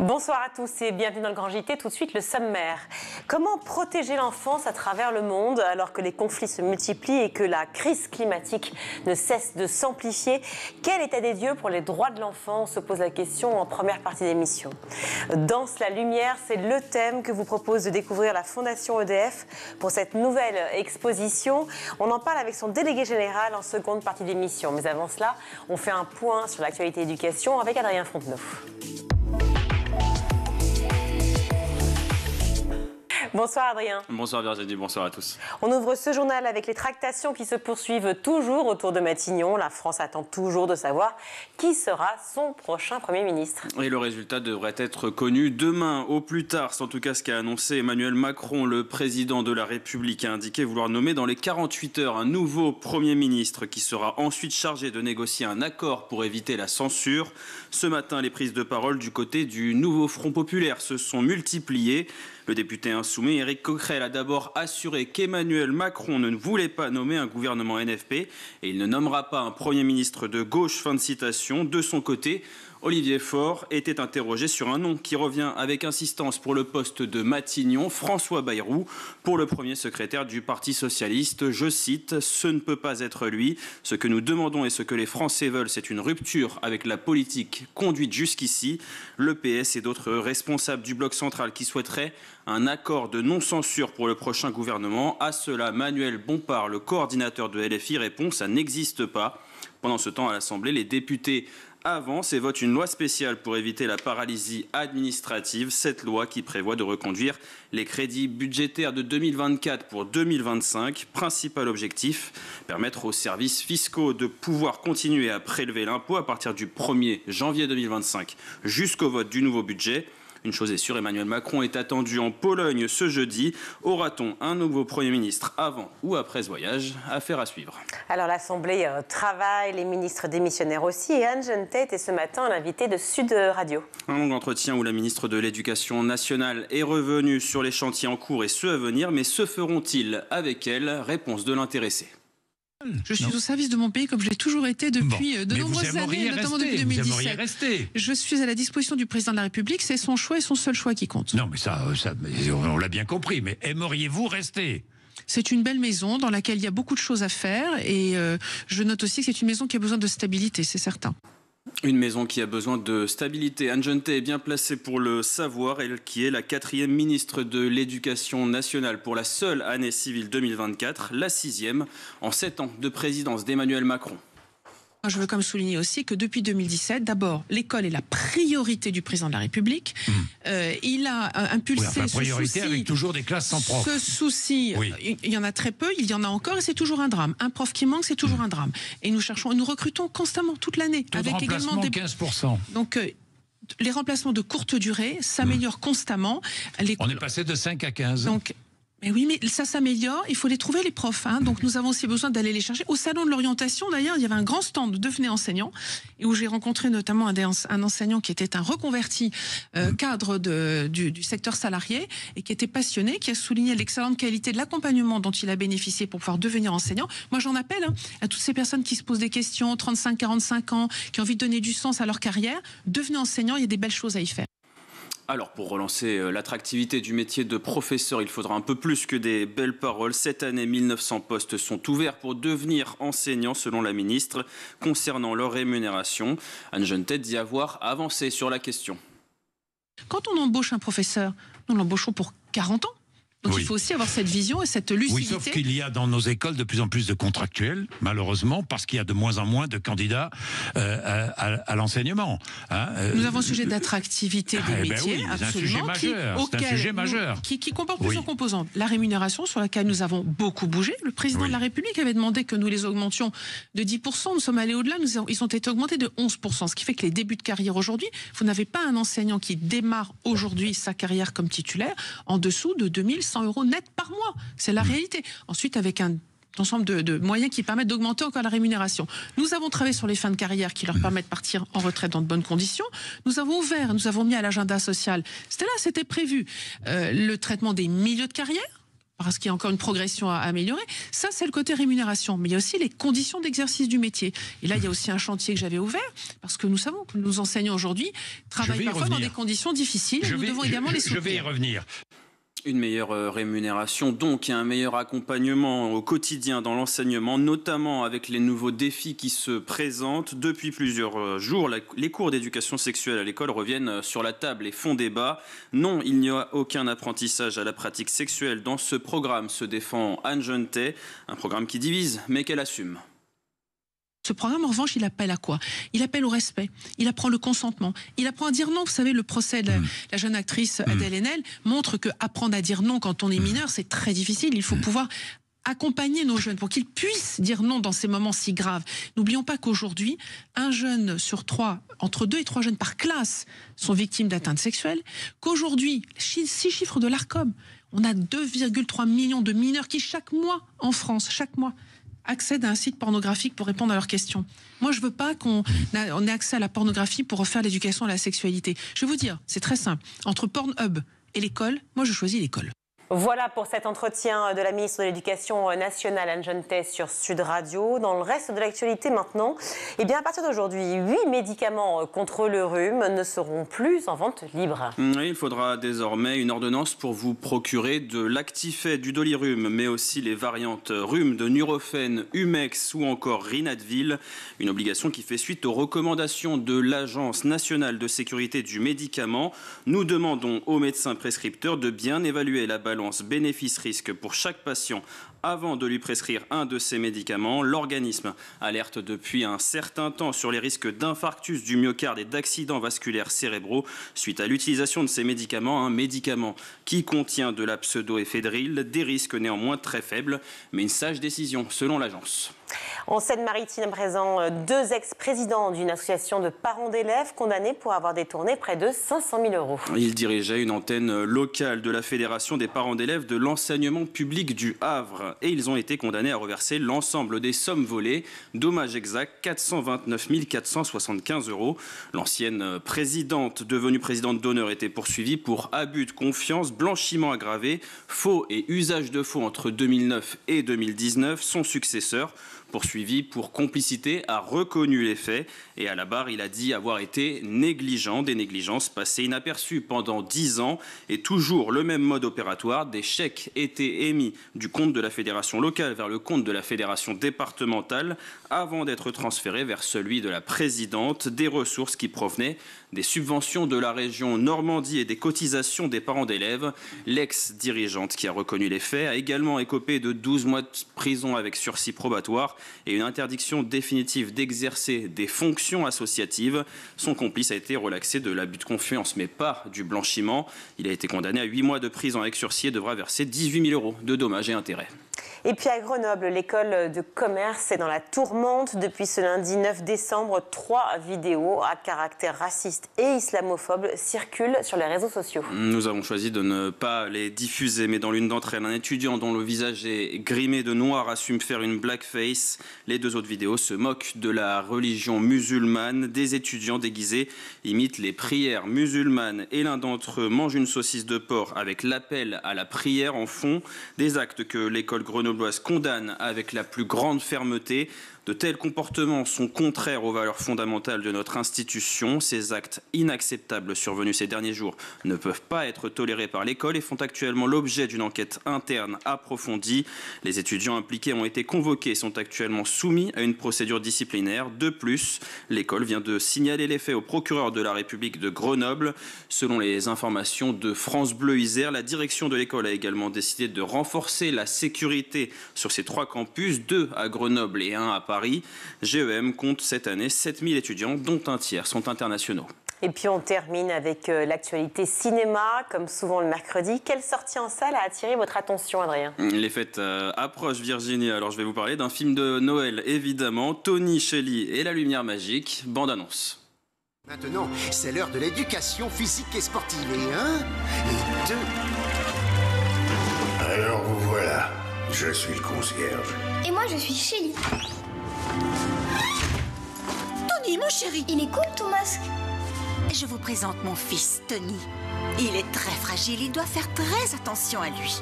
Bonsoir à tous et bienvenue dans le Grand JT. Tout de suite, le sommaire. Comment protéger l'enfance à travers le monde alors que les conflits se multiplient et que la crise climatique ne cesse de s'amplifier? Quel état des lieux pour les droits de l'enfant? On se pose la question en première partie d'émission. Danse la lumière, c'est le thème que vous propose de découvrir la Fondation EDF pour cette nouvelle exposition. On en parle avec son délégué général en seconde partie d'émission. Mais avant cela, on fait un point sur l'actualité éducation avec Adrien Fontenot. Bonsoir Adrien. Bonsoir Virginie, bonsoir à tous. On ouvre ce journal avec les tractations qui se poursuivent toujours autour de Matignon. La France attend toujours de savoir qui sera son prochain Premier ministre. Et le résultat devrait être connu demain au plus tard. C'est en tout cas ce qu'a annoncé Emmanuel Macron. Le président de la République a indiqué vouloir nommer dans les 48 heures un nouveau Premier ministre qui sera ensuite chargé de négocier un accord pour éviter la censure. Ce matin, les prises de parole du côté du nouveau Front populaire se sont multipliées. Le député insoumis Éric Coquerel a d'abord assuré qu'Emmanuel Macron ne voulait pas nommer un gouvernement NFP et il ne nommera pas un Premier ministre de gauche. Fin de citation. De son côté, Olivier Faure était interrogé sur un nom qui revient avec insistance pour le poste de Matignon, François Bayrou, pour le premier secrétaire du Parti socialiste. Je cite, « Ce ne peut pas être lui. Ce que nous demandons et ce que les Français veulent, c'est une rupture avec la politique conduite jusqu'ici. » Le PS et d'autres responsables du bloc central qui souhaiteraient un accord de non-censure pour le prochain gouvernement. À cela, Manuel Bompard, le coordinateur de LFI, répond « Ça n'existe pas ». Pendant ce temps, à l'Assemblée, les députés avance et vote une loi spéciale pour éviter la paralysie administrative. Cette loi qui prévoit de reconduire les crédits budgétaires de 2024 pour 2025. Principal objectif, permettre aux services fiscaux de pouvoir continuer à prélever l'impôt à partir du 1er janvier 2025 jusqu'au vote du nouveau budget. Une chose est sûre, Emmanuel Macron est attendu en Pologne ce jeudi. Aura-t-on un nouveau Premier ministre avant ou après ce voyage? Affaire à suivre. Alors l'Assemblée travaille, les ministres démissionnaires aussi. Et Anne Tait est ce matin l'invitée de Sud Radio. Un long entretien où la ministre de l'Éducation nationale est revenue sur les chantiers en cours et ceux à venir. Mais se feront-ils avec elle? Réponse de l'intéressé. Je suis au service de mon pays comme je l'ai toujours été depuis de nombreuses années, notamment depuis 2017. Je suis à la disposition du président de la République, c'est son choix et son seul choix qui compte. Non mais ça on l'a bien compris, mais aimeriez-vous rester ? C'est une belle maison dans laquelle il y a beaucoup de choses à faire et je note aussi que c'est une maison qui a besoin de stabilité, c'est certain. Une maison qui a besoin de stabilité. Anne Tait est bien placée pour le savoir, elle qui est la 4e ministre de l'Éducation nationale pour la seule année civile 2024, la 6e en 7 ans de présidence d'Emmanuel Macron. Je veux quand même souligner aussi que depuis 2017, d'abord, l'école est la priorité du président de la République. Il a impulsé ce souci, avec toujours des classes sans prof. Ce souci, il y en a très peu, il y en a encore et c'est toujours un drame. Un prof qui manque, c'est toujours un drame. Et nous recrutons constamment toute l'année. Avec également des 15%. Donc, les remplacements de courte durée s'améliorent constamment. On est passé de 5 à 15. Donc, mais oui, mais ça s'améliore, il faut les trouver les profs. Donc nous avons aussi besoin d'aller les chercher. Au salon de l'orientation, d'ailleurs, il y avait un grand stand de Devenez enseignant, et où j'ai rencontré notamment un enseignant qui était un reconverti cadre du secteur salarié, et qui était passionné, qui a souligné l'excellente qualité de l'accompagnement dont il a bénéficié pour pouvoir devenir enseignant. Moi j'en appelle à toutes ces personnes qui se posent des questions, 35-45 ans, qui ont envie de donner du sens à leur carrière. Devenez enseignant, il y a des belles choses à y faire. Alors, pour relancer l'attractivité du métier de professeur, il faudra un peu plus que des belles paroles. Cette année, 1900 postes sont ouverts pour devenir enseignants, selon la ministre. Concernant leur rémunération, Anne Tait dit avoir avancé sur la question. Quand on embauche un professeur, nous l'embauchons pour 40 ans. Donc il faut aussi avoir cette vision et cette lucidité. Oui, sauf qu'il y a dans nos écoles de plus en plus de contractuels, malheureusement, parce qu'il y a de moins en moins de candidats à l'enseignement. Nous avons un sujet d'attractivité des métiers, absolument, c'est un sujet majeur. Qui comporte plusieurs composantes. La rémunération, sur laquelle nous avons beaucoup bougé. Le président de la République avait demandé que nous les augmentions de 10%. Nous sommes allés au-delà, ils ont été augmentés de 11%. Ce qui fait que les débuts de carrière aujourd'hui, vous n'avez pas un enseignant qui démarre aujourd'hui sa carrière comme titulaire en dessous de 2100 € net par mois. C'est la réalité. Ensuite, avec un ensemble de moyens qui permettent d'augmenter encore la rémunération. Nous avons travaillé sur les fins de carrière qui leur permettent de partir en retraite dans de bonnes conditions. Nous avons ouvert, nous avons mis à l'agenda social, c'était prévu, le traitement des milieux de carrière. parce qu'il y a encore une progression à améliorer. Ça, c'est le côté rémunération. Mais il y a aussi les conditions d'exercice du métier. Et là, il y a aussi un chantier que j'avais ouvert, parce que nous savons que nos enseignants aujourd'hui travaillent parfois dans des conditions difficiles. Et nous devons également les soutenir. Je vais y revenir. Une meilleure rémunération, donc, et un meilleur accompagnement au quotidien dans l'enseignement, notamment avec les nouveaux défis qui se présentent. Depuis plusieurs jours, les cours d'éducation sexuelle à l'école reviennent sur la table et font débat. Non, il n'y a aucun apprentissage à la pratique sexuelle dans ce programme, se défend Anne Jeunetet, un programme qui divise, mais qu'elle assume. Ce programme, en revanche, il appelle à quoi? Il appelle au respect, il apprend le consentement, il apprend à dire non. Vous savez, le procès de la jeune actrice Adèle Haenel montre que apprendre à dire non quand on est mineur, c'est très difficile. Il faut pouvoir accompagner nos jeunes pour qu'ils puissent dire non dans ces moments si graves. N'oublions pas qu'aujourd'hui, un jeune sur 3, entre 2 et 3 jeunes par classe sont victimes d'atteintes sexuelles, qu'aujourd'hui, 6 chiffres de l'ARCOM, on a 2,3 millions de mineurs qui, chaque mois, en France, chaque mois, accèdent à un site pornographique pour répondre à leurs questions. Moi, je ne veux pas qu'on ait accès à la pornographie pour refaire l'éducation à la sexualité. Je vais vous dire, c'est très simple. Entre Pornhub et l'école, moi, je choisis l'école. Voilà pour cet entretien de la ministre de l'Éducation nationale, Anne Jeunetet, sur Sud Radio. Dans le reste de l'actualité maintenant, eh bien, à partir d'aujourd'hui, 8 médicaments contre le rhume ne seront plus en vente libre. Oui, il faudra désormais une ordonnance pour vous procurer de l'Actifed, du Dolirum, mais aussi les variantes rhume de Nurofen, Humex ou encore Rinadvil. Une obligation qui fait suite aux recommandations de l'Agence nationale de sécurité du médicament. Nous demandons aux médecins prescripteurs de bien évaluer la balance bénéfice-risque pour chaque patient avant de lui prescrire un de ces médicaments. L'organisme alerte depuis un certain temps sur les risques d'infarctus du myocarde et d'accidents vasculaires cérébraux suite à l'utilisation de ces médicaments. Un médicament qui contient de la pseudoéphédrine, des risques néanmoins très faibles, mais une sage décision selon l'agence. En Seine-Maritime, à présent, 2 ex-présidents d'une association de parents d'élèves condamnés pour avoir détourné près de 500 000 euros. Ils dirigeaient une antenne locale de la Fédération des parents d'élèves de l'enseignement public du Havre et ils ont été condamnés à reverser l'ensemble des sommes volées. Dommage exact, 429 475 euros. L'ancienne présidente, devenue présidente d'honneur, était poursuivie pour abus de confiance, blanchiment aggravé, faux et usage de faux entre 2009 et 2019. Son successeur, poursuivi pour complicité, a reconnu les faits et à la barre, il a dit avoir été négligent, des négligences passées inaperçues pendant 10 ans et toujours le même mode opératoire. Des chèques étaient émis du compte de la fédération locale vers le compte de la fédération départementale avant d'être transférés vers celui de la présidente. Des ressources qui provenaient des subventions de la région Normandie et des cotisations des parents d'élèves. L'ex-dirigeante qui a reconnu les faits a également écopé de 12 mois de prison avec sursis probatoire et une interdiction définitive d'exercer des fonctions associatives. Son complice a été relaxé de l'abus de confiance, mais pas du blanchiment. Il a été condamné à 8 mois de prison avec sursis et devra verser 18 000 euros de dommages et intérêts. Et puis à Grenoble, l'école de commerce est dans la tourmente. Depuis ce lundi 9 décembre, 3 vidéos à caractère raciste et islamophobe circulent sur les réseaux sociaux. Nous avons choisi de ne pas les diffuser, mais dans l'une d'entre elles, un étudiant dont le visage est grimé de noir assume faire une blackface. Les 2 autres vidéos se moquent de la religion musulmane. Des étudiants déguisés imitent les prières musulmanes et l'un d'entre eux mange une saucisse de porc avec l'appel à la prière en fond. Des actes que l'école grenobloise condamne avec la plus grande fermeté. De tels comportements sont contraires aux valeurs fondamentales de notre institution. Ces actes inacceptables survenus ces derniers jours ne peuvent pas être tolérés par l'école et font actuellement l'objet d'une enquête interne approfondie. Les étudiants impliqués ont été convoqués et sont actuellement soumis à une procédure disciplinaire. De plus, l'école vient de signaler les faits au procureur de la République de Grenoble. Selon les informations de France Bleu Isère, la direction de l'école a également décidé de renforcer la sécurité sur ces 3 campus, 2 à Grenoble et 1 à Paris. GEM compte cette année 7000 étudiants, dont un tiers sont internationaux. Et puis on termine avec l'actualité cinéma, comme souvent le mercredi. Quelle sortie en salle a attiré votre attention, Adrien? Les fêtes approchent, Virginie. Alors je vais vous parler d'un film de Noël, évidemment. Tony, Shelley et la lumière magique. Bande-annonce. Maintenant, c'est l'heure de l'éducation physique et sportive. Et 1 et 2... Alors vous voilà, je suis le concierge. Et moi je suis Shelley. Tony, mon chéri. Il est cool ton masque. Je vous présente mon fils, Tony. Il est très fragile, il doit faire très attention à lui.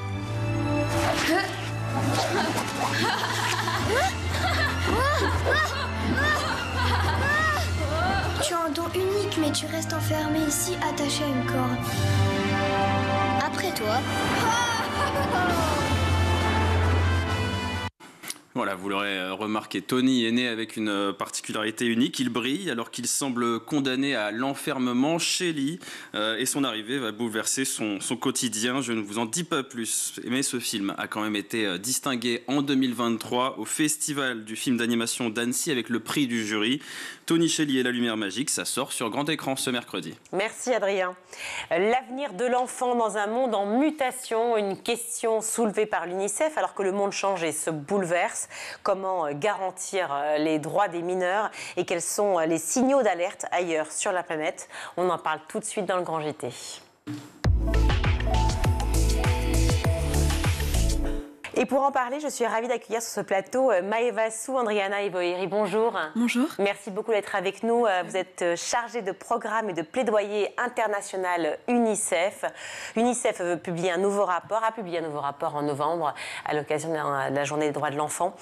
Tu as un don unique, mais tu restes enfermé ici, attaché à une corde. Après toi. Voilà, vous l'aurez remarqué, Tony est né avec une particularité unique. Il brille alors qu'il semble condamné à l'enfermement. Shelly et son arrivée va bouleverser son quotidien. Je ne vous en dis pas plus. Mais ce film a quand même été distingué en 2023 au Festival du film d'animation d'Annecy avec le prix du jury. Tony Shelly et la lumière magique, ça sort sur grand écran ce mercredi. Merci Adrien. L'avenir de l'enfant dans un monde en mutation, une question soulevée par l'UNICEF alors que le monde change et se bouleverse. Comment garantir les droits des mineurs et quels sont les signaux d'alerte ailleurs sur la planète? On en parle tout de suite dans le Grand JT. Et pour en parler, je suis ravie d'accueillir sur ce plateau Maëva Sou, Andriana Ivoiri. Bonjour. Bonjour. Merci beaucoup d'être avec nous. Vous êtes chargée de programme et de plaidoyer international UNICEF. UNICEF a publié un nouveau rapport en novembre à l'occasion de la journée des droits de l'enfant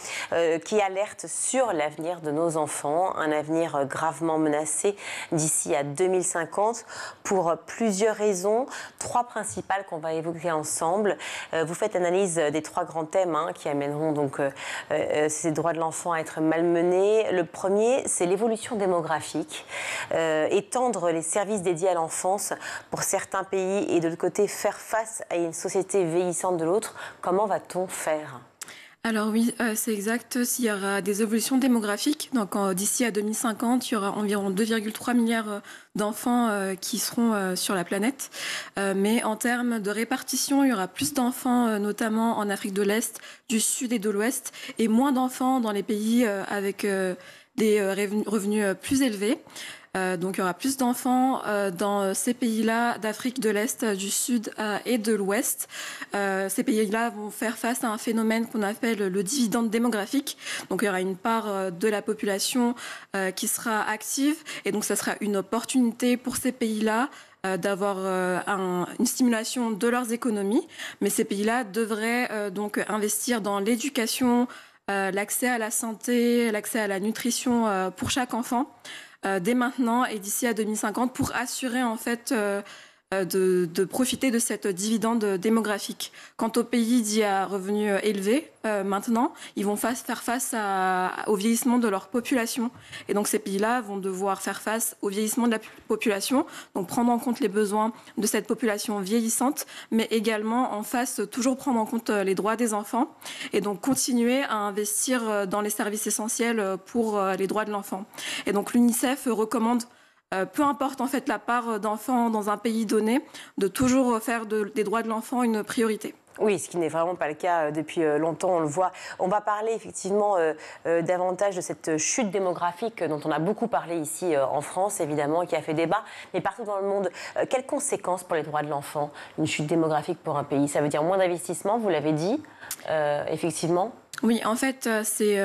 qui alerte sur l'avenir de nos enfants, un avenir gravement menacé d'ici à 2050 pour plusieurs raisons, 3 principales qu'on va évoquer ensemble. Vous faites l'analyse des 3 grands thèmes qui amèneront donc ces droits de l'enfant à être malmenés. Le premier, c'est l'évolution démographique. Étendre les services dédiés à l'enfance pour certains pays et de l'autre côté faire face à une société vieillissante de l'autre. Comment va-t-on faire ? Alors oui, c'est exact. Il y aura des évolutions démographiques. Donc d'ici à 2050, il y aura environ 2,3 milliards d'enfants qui seront sur la planète. Mais en termes de répartition, il y aura plus d'enfants, notamment en Afrique de l'Est, du Sud et de l'Ouest, et moins d'enfants dans les pays avec des revenus plus élevés. Donc il y aura plus d'enfants dans ces pays-là d'Afrique de l'Est, du Sud et de l'Ouest. Ces pays-là vont faire face à un phénomène qu'on appelle le dividende démographique. Donc il y aura une part de la population qui sera active et donc ça sera une opportunité pour ces pays-là d'avoir une stimulation de leurs économies. Mais ces pays-là devraient donc investir dans l'éducation, l'accès à la santé, l'accès à la nutrition pour chaque enfant. Dès maintenant et d'ici à 2050 pour assurer en fait de profiter de cette dividende démographique. Quant aux pays dits à revenus élevés, maintenant, ils vont faire face au vieillissement de leur population. Et donc ces pays-là vont devoir faire face au vieillissement de la population, donc prendre en compte les besoins de cette population vieillissante, mais également en face toujours prendre en compte les droits des enfants et donc continuer à investir dans les services essentiels pour les droits de l'enfant. Et donc l'UNICEF recommande peu importe en fait la part d'enfants dans un pays donné, de toujours faire des droits de l'enfant une priorité. Oui, ce qui n'est vraiment pas le cas depuis longtemps, on le voit. On va parler effectivement davantage de cette chute démographique dont on a beaucoup parlé ici en France, évidemment, et qui a fait débat, mais partout dans le monde. Quelles conséquences pour les droits de l'enfant, une chute démographique pour un pays? Ça veut dire moins d'investissement, vous l'avez dit, effectivement. Oui, en fait, c'est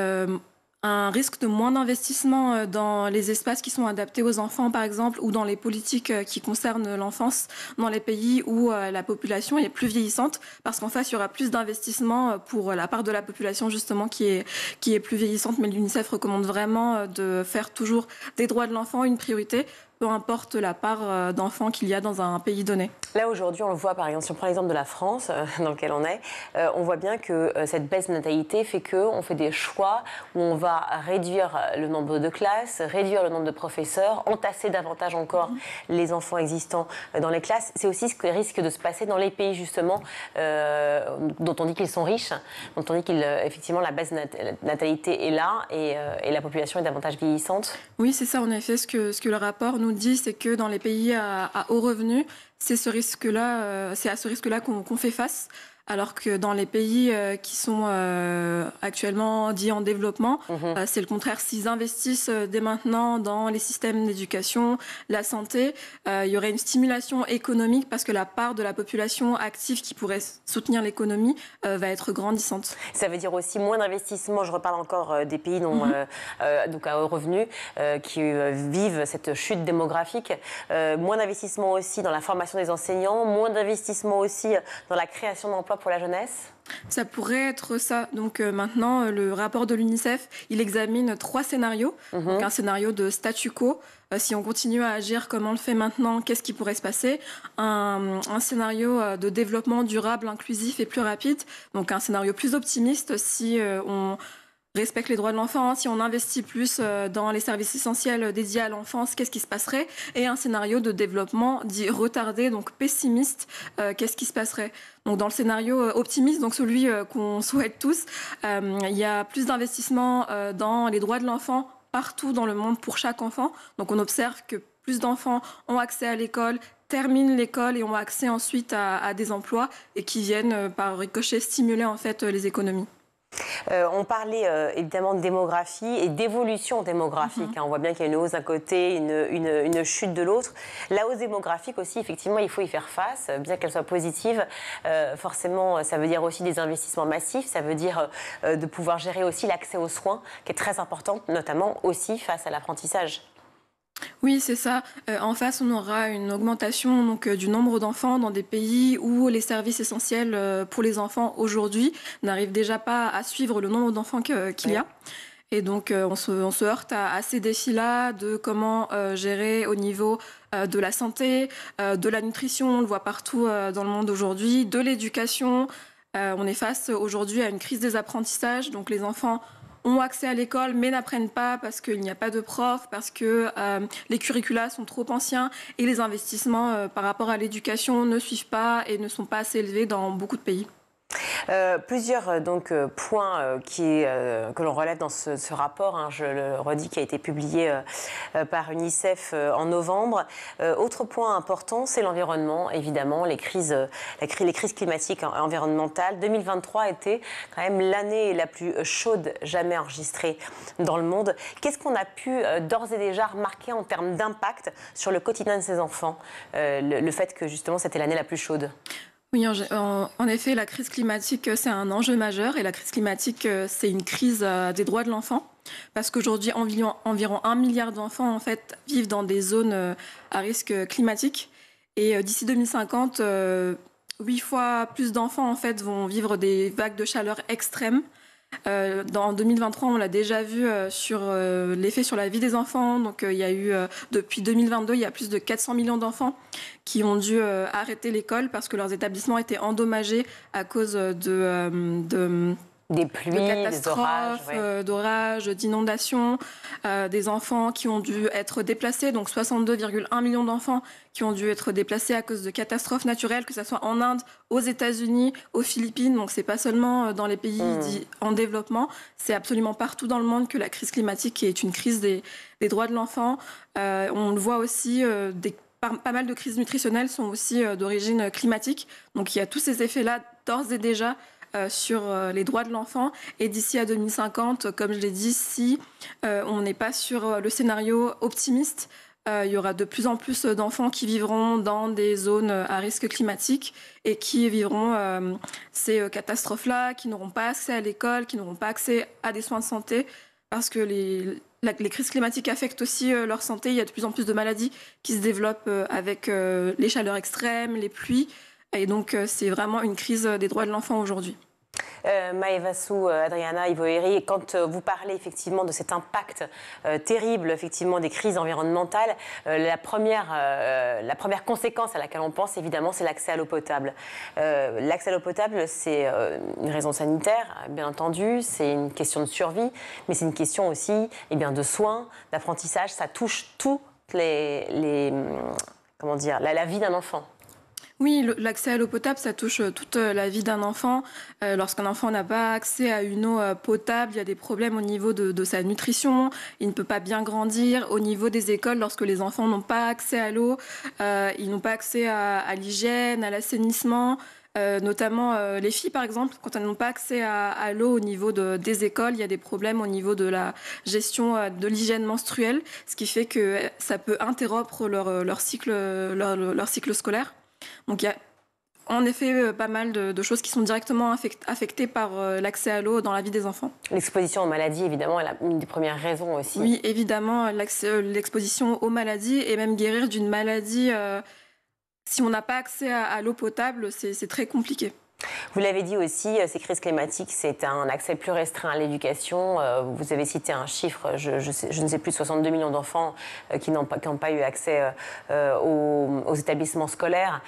un risque de moins d'investissement dans les espaces qui sont adaptés aux enfants, par exemple, ou dans les politiques qui concernent l'enfance dans les pays où la population est plus vieillissante, parce qu'en face, il y aura plus d'investissement pour la part de la population, justement, qui est plus vieillissante. Mais l'UNICEF recommande vraiment de faire toujours des droits de l'enfant une priorité, peu importe la part d'enfants qu'il y a dans un pays donné. Là, aujourd'hui, on le voit, par exemple, si on prend l'exemple de la France, dans lequel on est, on voit bien que cette baisse de natalité fait qu'on fait des choix où on va réduire le nombre de classes, réduire le nombre de professeurs, entasser davantage encore les enfants existants dans les classes. C'est aussi ce qui risque de se passer dans les pays, justement, dont on dit qu'ils sont riches, dont on dit qu'effectivement, la baisse de natalité est là et la population est davantage vieillissante. Oui, c'est ça, en effet, ce que le rapport nous dit, c'est que dans les pays à haut revenu, c'est à ce risque-là qu'on fait face. Alors que dans les pays qui sont actuellement dits en développement, c'est le contraire. S'ils investissent dès maintenant dans les systèmes d'éducation, la santé, il y aurait une stimulation économique parce que la part de la population active qui pourrait soutenir l'économie va être grandissante. Ça veut dire aussi moins d'investissement. Je reparle encore des pays donc à haut revenu qui vivent cette chute démographique. Moins d'investissement aussi dans la formation des enseignants, moins d'investissement aussi dans la création d'emplois l'emploi pour la jeunesse? Ça pourrait être ça. Donc maintenant, le rapport de l'UNICEF, il examine 3 scénarios. Donc un scénario de statu quo. Si on continue à agir comme on le fait maintenant, qu'est-ce qui pourrait se passer? Un scénario de développement durable, inclusif et plus rapide. Donc un scénario plus optimiste si on respecte les droits de l'enfant, si on investit plus dans les services essentiels dédiés à l'enfance, qu'est-ce qui se passerait? Et un scénario de développement dit retardé, donc pessimiste, qu'est-ce qui se passerait? Donc dans le scénario optimiste, donc celui qu'on souhaite tous, il y a plus d'investissements dans les droits de l'enfant partout dans le monde pour chaque enfant. Donc on observe que plus d'enfants ont accès à l'école, terminent l'école et ont accès ensuite à des emplois et qui viennent par ricochet stimuler en fait les économies. On parlait évidemment de démographie et d'évolution démographique. On voit bien qu'il y a une hausse d'un côté, une chute de l'autre. La hausse démographique aussi, effectivement, il faut y faire face, bien qu'elle soit positive. Forcément, ça veut dire aussi des investissements massifs, ça veut dire de pouvoir gérer aussi l'accès aux soins, qui est très important, notamment aussi face à l'apprentissage. Oui, c'est ça. En face, on aura une augmentation donc, du nombre d'enfants dans des pays où les services essentiels pour les enfants aujourd'hui n'arrivent déjà pas à suivre le nombre d'enfants qu'il y a. Et donc, on se heurte à ces défis-là de comment gérer au niveau de la santé, de la nutrition, on le voit partout dans le monde aujourd'hui, de l'éducation. On est face aujourd'hui à une crise des apprentissages, donc les enfants ont accès à l'école mais n'apprennent pas parce qu'il n'y a pas de profs, parce que les curricula sont trop anciens et les investissements par rapport à l'éducation ne suivent pas et ne sont pas assez élevés dans beaucoup de pays. Plusieurs points que l'on relève dans ce rapport, je le redis, qui a été publié par UNICEF en novembre. Autre point important, c'est l'environnement, évidemment, les crises climatiques et environnementales. 2023 était quand même l'année la plus chaude jamais enregistrée dans le monde. Qu'est-ce qu'on a pu d'ores et déjà remarquer en termes d'impact sur le quotidien de ces enfants, le fait que justement c'était l'année la plus chaude? Oui, en effet, la crise climatique, c'est un enjeu majeur. Et la crise climatique, c'est une crise des droits de l'enfant. Parce qu'aujourd'hui, environ 1 milliard d'enfants en fait, vivent dans des zones à risque climatique. Et d'ici 2050, 8 fois plus d'enfants en fait, vont vivre des vagues de chaleur extrêmes. En 2023, on l'a déjà vu sur l'effet sur la vie des enfants. Donc, il y a eu, depuis 2022, il y a plus de 400 millions d'enfants qui ont dû arrêter l'école parce que leurs établissements étaient endommagés à cause des pluies, de catastrophes, d'orages, d'inondations, des enfants qui ont dû être déplacés, donc 62,1 millions d'enfants qui ont dû être déplacés à cause de catastrophes naturelles, que ce soit en Inde, aux États-Unis, aux Philippines. Donc c'est pas seulement dans les pays dits en développement, c'est absolument partout dans le monde que la crise climatique est une crise des droits de l'enfant. On le voit aussi, pas mal de crises nutritionnelles sont aussi d'origine climatique. Donc il y a tous ces effets-là d'ores et déjà sur les droits de l'enfant. Et d'ici à 2050, comme je l'ai dit, si on n'est pas sur le scénario optimiste, il y aura de plus en plus d'enfants qui vivront dans des zones à risque climatique et qui vivront ces catastrophes-là, qui n'auront pas accès à l'école, qui n'auront pas accès à des soins de santé, parce que les crises climatiques affectent aussi leur santé. Il y a de plus en plus de maladies qui se développent avec les chaleurs extrêmes, les pluies. Et donc, c'est vraiment une crise des droits de l'enfant aujourd'hui. Maevasu, Adriana Ivoeri, quand vous parlez effectivement de cet impact terrible effectivement des crises environnementales, la première conséquence à laquelle on pense évidemment, c'est l'accès à l'eau potable. L'accès à l'eau potable, c'est une raison sanitaire, bien entendu, c'est une question de survie, mais c'est une question aussi de soins, d'apprentissage. Ça touche toutes la vie d'un enfant. Oui, l'accès à l'eau potable, ça touche toute la vie d'un enfant. Lorsqu'un enfant n'a pas accès à une eau potable, il y a des problèmes au niveau de sa nutrition. Il ne peut pas bien grandir. Au niveau des écoles, lorsque les enfants n'ont pas accès à l'eau, ils n'ont pas accès à l'hygiène, à l'assainissement. Notamment les filles, par exemple, quand elles n'ont pas accès à l'eau au niveau des écoles, il y a des problèmes au niveau de la gestion de l'hygiène menstruelle, ce qui fait que ça peut interrompre leur cycle scolaire. Donc il y a en effet pas mal de choses qui sont directement affectées par l'accès à l'eau dans la vie des enfants. L'exposition aux maladies, évidemment, est une des premières raisons aussi. Oui, évidemment, l'exposition aux maladies et même guérir d'une maladie, si on n'a pas accès à l'eau potable, c'est très compliqué. Vous l'avez dit aussi, ces crises climatiques, c'est un accès plus restreint à l'éducation. Vous avez cité un chiffre, je ne sais plus, 62 millions d'enfants qui n'ont pas eu accès aux établissements scolaires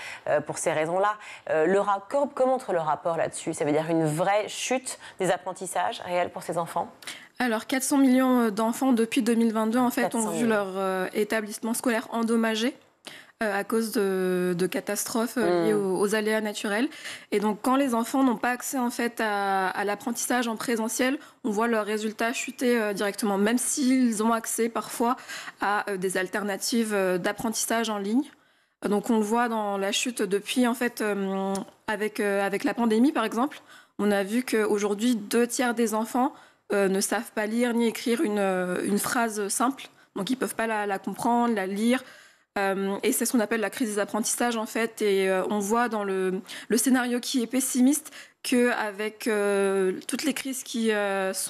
pour ces raisons-là. Que montre le rapport là-dessus? Ça veut dire une vraie chute des apprentissages réels pour ces enfants? Alors, 400 millions d'enfants depuis 2022, en fait, ont vu leur établissement scolaire endommagé à cause de catastrophes liées aux aléas naturels. Et donc, quand les enfants n'ont pas accès en fait à l'apprentissage en présentiel, on voit leurs résultats chuter directement, même s'ils ont accès parfois à des alternatives d'apprentissage en ligne. Donc, on le voit dans la chute depuis, en fait, avec la pandémie, par exemple. On a vu qu'aujourd'hui, 2/3 des enfants ne savent pas lire ni écrire une phrase simple. Donc, ils ne peuvent pas la comprendre, la lire. Et c'est ce qu'on appelle la crise des apprentissages, en fait. Et on voit dans le scénario qui est pessimiste qu'avec toutes les crises qui se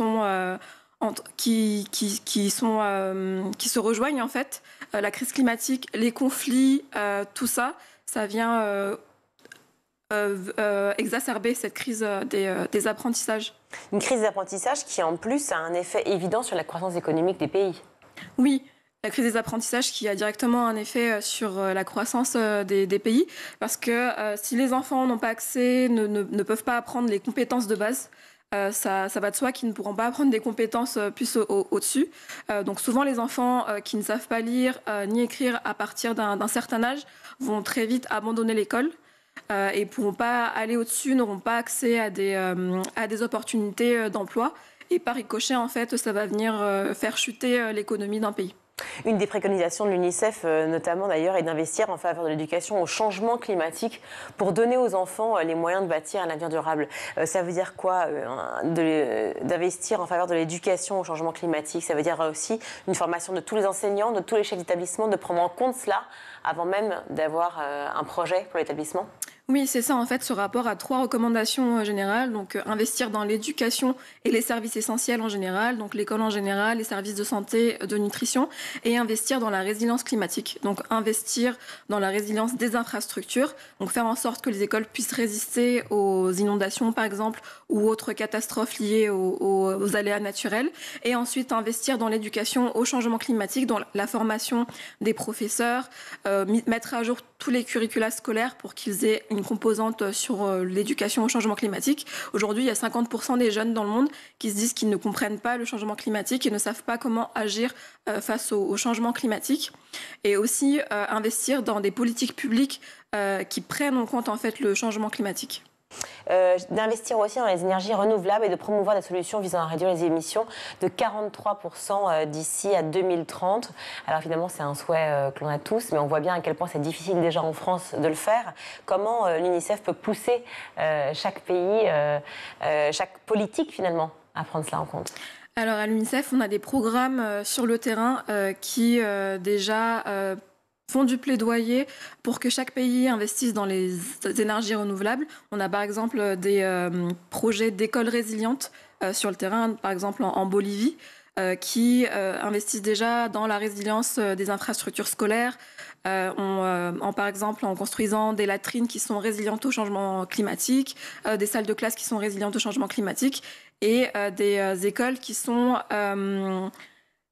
rejoignent, en fait, la crise climatique, les conflits, tout ça, ça vient exacerber cette crise des apprentissages. Une crise d'apprentissage qui, en plus, a un effet évident sur la croissance économique des pays. Oui, la crise des apprentissages qui a directement un effet sur la croissance des pays, parce que si les enfants n'ont pas accès, ne peuvent pas apprendre les compétences de base, ça va de soi qu'ils ne pourront pas apprendre des compétences plus au-dessus. Donc souvent, les enfants qui ne savent pas lire ni écrire à partir d'un certain âge vont très vite abandonner l'école. Et ne pourront pas aller au-dessus, n'auront pas accès à des opportunités d'emploi. Et par ricochet, en fait, ça va venir faire chuter l'économie d'un pays. Une des préconisations de l'UNICEF, notamment d'ailleurs, est d'investir en faveur de l'éducation au changement climatique pour donner aux enfants les moyens de bâtir un avenir durable. Ça veut dire quoi, d'investir en faveur de l'éducation au changement climatique? Ça veut dire aussi une formation de tous les enseignants, de tous les chefs d'établissement, de prendre en compte cela avant même d'avoir un projet pour l'établissement? Oui, c'est ça. En fait, ce rapport a 3 recommandations générales. Donc, investir dans l'éducation et les services essentiels en général, donc l'école en général, les services de santé, de nutrition, et investir dans la résilience climatique. Donc, investir dans la résilience des infrastructures, donc faire en sorte que les écoles puissent résister aux inondations, par exemple, ou autres catastrophes liées aux aléas naturels. Et ensuite, investir dans l'éducation au changement climatique, dans la formation des professeurs, mettre à jour tous les curricula scolaires pour qu'ils aient une composante sur l'éducation au changement climatique. Aujourd'hui, il y a 50% des jeunes dans le monde qui se disent qu'ils ne comprennent pas le changement climatique et ne savent pas comment agir face au changement climatique. Et aussi investir dans des politiques publiques qui prennent en compte en fait le changement climatique. D'investir aussi dans les énergies renouvelables et de promouvoir des solutions visant à réduire les émissions de 43% d'ici à 2030. Alors évidemment, c'est un souhait que l'on a tous, mais on voit bien à quel point c'est difficile déjà en France de le faire. Comment l'UNICEF peut pousser chaque pays, chaque politique finalement, à prendre cela en compte? Alors à l'UNICEF, on a des programmes sur le terrain qui déjà font du plaidoyer pour que chaque pays investisse dans les énergies renouvelables. On a par exemple des projets d'écoles résilientes sur le terrain, par exemple en Bolivie, qui investissent déjà dans la résilience des infrastructures scolaires, par exemple en construisant des latrines qui sont résilientes au changement climatique, des salles de classe qui sont résilientes au changement climatique, et des écoles qui sont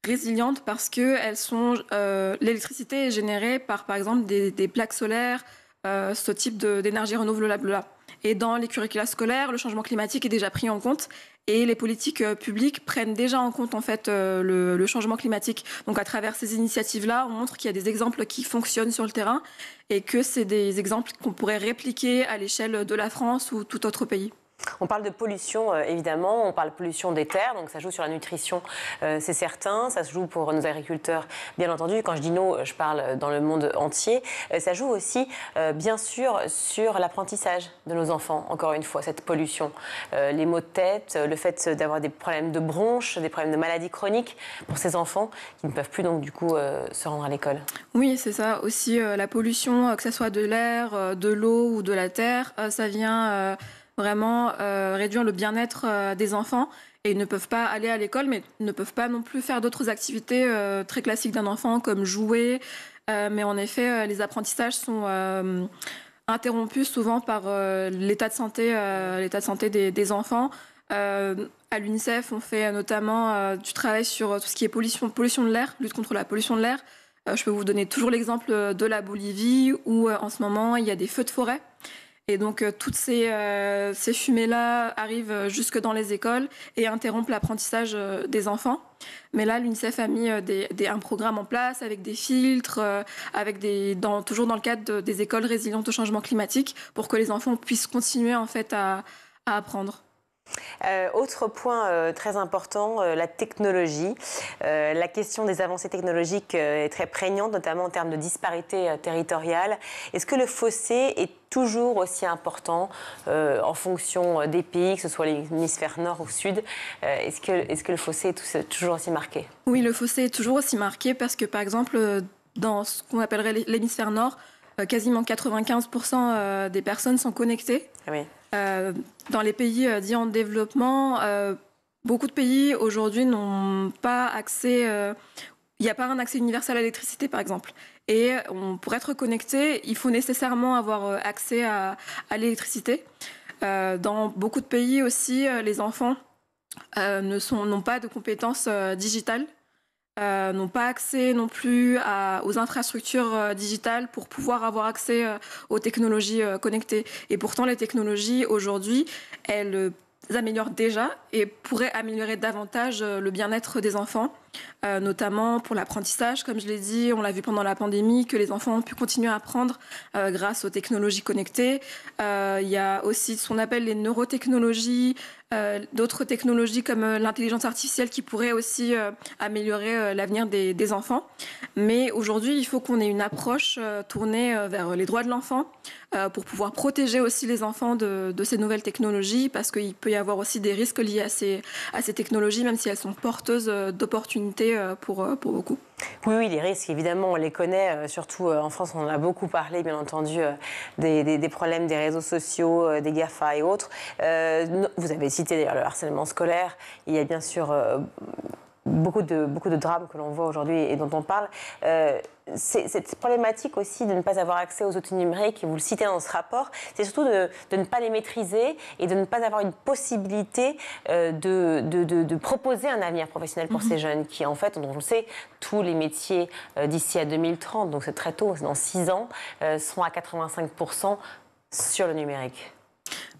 résilientes parce que l'électricité est générée par exemple des plaques solaires, ce type d'énergie renouvelable là. Et dans les curricula scolaires, le changement climatique est déjà pris en compte et les politiques publiques prennent déjà en compte en fait le changement climatique. Donc à travers ces initiatives-là, on montre qu'il y a des exemples qui fonctionnent sur le terrain et que c'est des exemples qu'on pourrait répliquer à l'échelle de la France ou tout autre pays. On parle de pollution, évidemment, on parle de pollution des terres, donc ça joue sur la nutrition, c'est certain, ça se joue pour nos agriculteurs, bien entendu. Quand je dis nous, je parle dans le monde entier. Ça joue aussi, bien sûr, sur l'apprentissage de nos enfants, encore une fois, cette pollution. Les maux de tête, le fait d'avoir des problèmes de bronches, des problèmes de maladies chroniques pour ces enfants qui ne peuvent plus donc du coup se rendre à l'école. Oui, c'est ça. Aussi, la pollution, que ce soit de l'air, de l'eau ou de la terre, ça vient vraiment réduire le bien-être des enfants et ils ne peuvent pas aller à l'école, mais ne peuvent pas non plus faire d'autres activités très classiques d'un enfant comme jouer. Mais en effet, les apprentissages sont interrompues souvent par l'état de santé des enfants. À l'UNICEF, on fait notamment du travail sur tout ce qui est pollution de l'air, lutte contre la pollution de l'air. Je peux vous donner toujours l'exemple de la Bolivie où en ce moment il y a des feux de forêt. Et donc toutes ces fumées-là arrivent jusque dans les écoles et interrompent l'apprentissage des enfants. Mais là, l'UNICEF a mis un programme en place avec des filtres, toujours dans le cadre des écoles résilientes au changement climatique pour que les enfants puissent continuer en fait à apprendre. Autre point très important, la technologie. La question des avancées technologiques est très prégnante, notamment en termes de disparité territoriale. Est-ce que le fossé est toujours aussi important en fonction des pays, que ce soit l'hémisphère nord ou sud? Est-ce que le fossé est toujours aussi marqué? Oui, le fossé est toujours aussi marqué parce que, par exemple, dans ce qu'on appellerait l'hémisphère nord, quasiment 95% des personnes sont connectées. Oui. Dans les pays dits en développement, beaucoup de pays aujourd'hui n'ont pas accès. Il n'y a pas un accès universel à l'électricité, par exemple. Et pour être connecté, il faut nécessairement avoir accès à l'électricité. Dans beaucoup de pays aussi, les enfants n'ont pas de compétences digitales. N'ont pas accès non plus aux infrastructures digitales pour pouvoir avoir accès aux technologies connectées. Et pourtant, les technologies, aujourd'hui, elles améliorent déjà et pourraient améliorer davantage le bien-être des enfants, notamment pour l'apprentissage. Comme je l'ai dit, on l'a vu pendant la pandémie, que les enfants ont pu continuer à apprendre grâce aux technologies connectées. Il y a aussi ce qu'on appelle les neurotechnologies, d'autres technologies comme l'intelligence artificielle qui pourraient aussi améliorer l'avenir des enfants. Mais aujourd'hui, il faut qu'on ait une approche tournée vers les droits de l'enfant pour pouvoir protéger aussi les enfants de ces nouvelles technologies, parce qu'il peut y avoir aussi des risques liés à ces technologies, même si elles sont porteuses d'opportunités pour beaucoup. Oui, les risques, évidemment, on les connaît, surtout en France, on en a beaucoup parlé, bien entendu, des problèmes des réseaux sociaux, des GAFA et autres. Vous avez cité d'ailleurs le harcèlement scolaire, il y a bien sûr beaucoup de drames que l'on voit aujourd'hui et dont on parle. Cette problématique aussi de ne pas avoir accès aux outils numériques, et vous le citez dans ce rapport, c'est surtout de ne pas les maîtriser et de ne pas avoir une possibilité de proposer un avenir professionnel pour ces jeunes qui, en fait, on le sait, tous les métiers d'ici à 2030, donc c'est très tôt, c'est dans 6 ans, seront à 85% sur le numérique.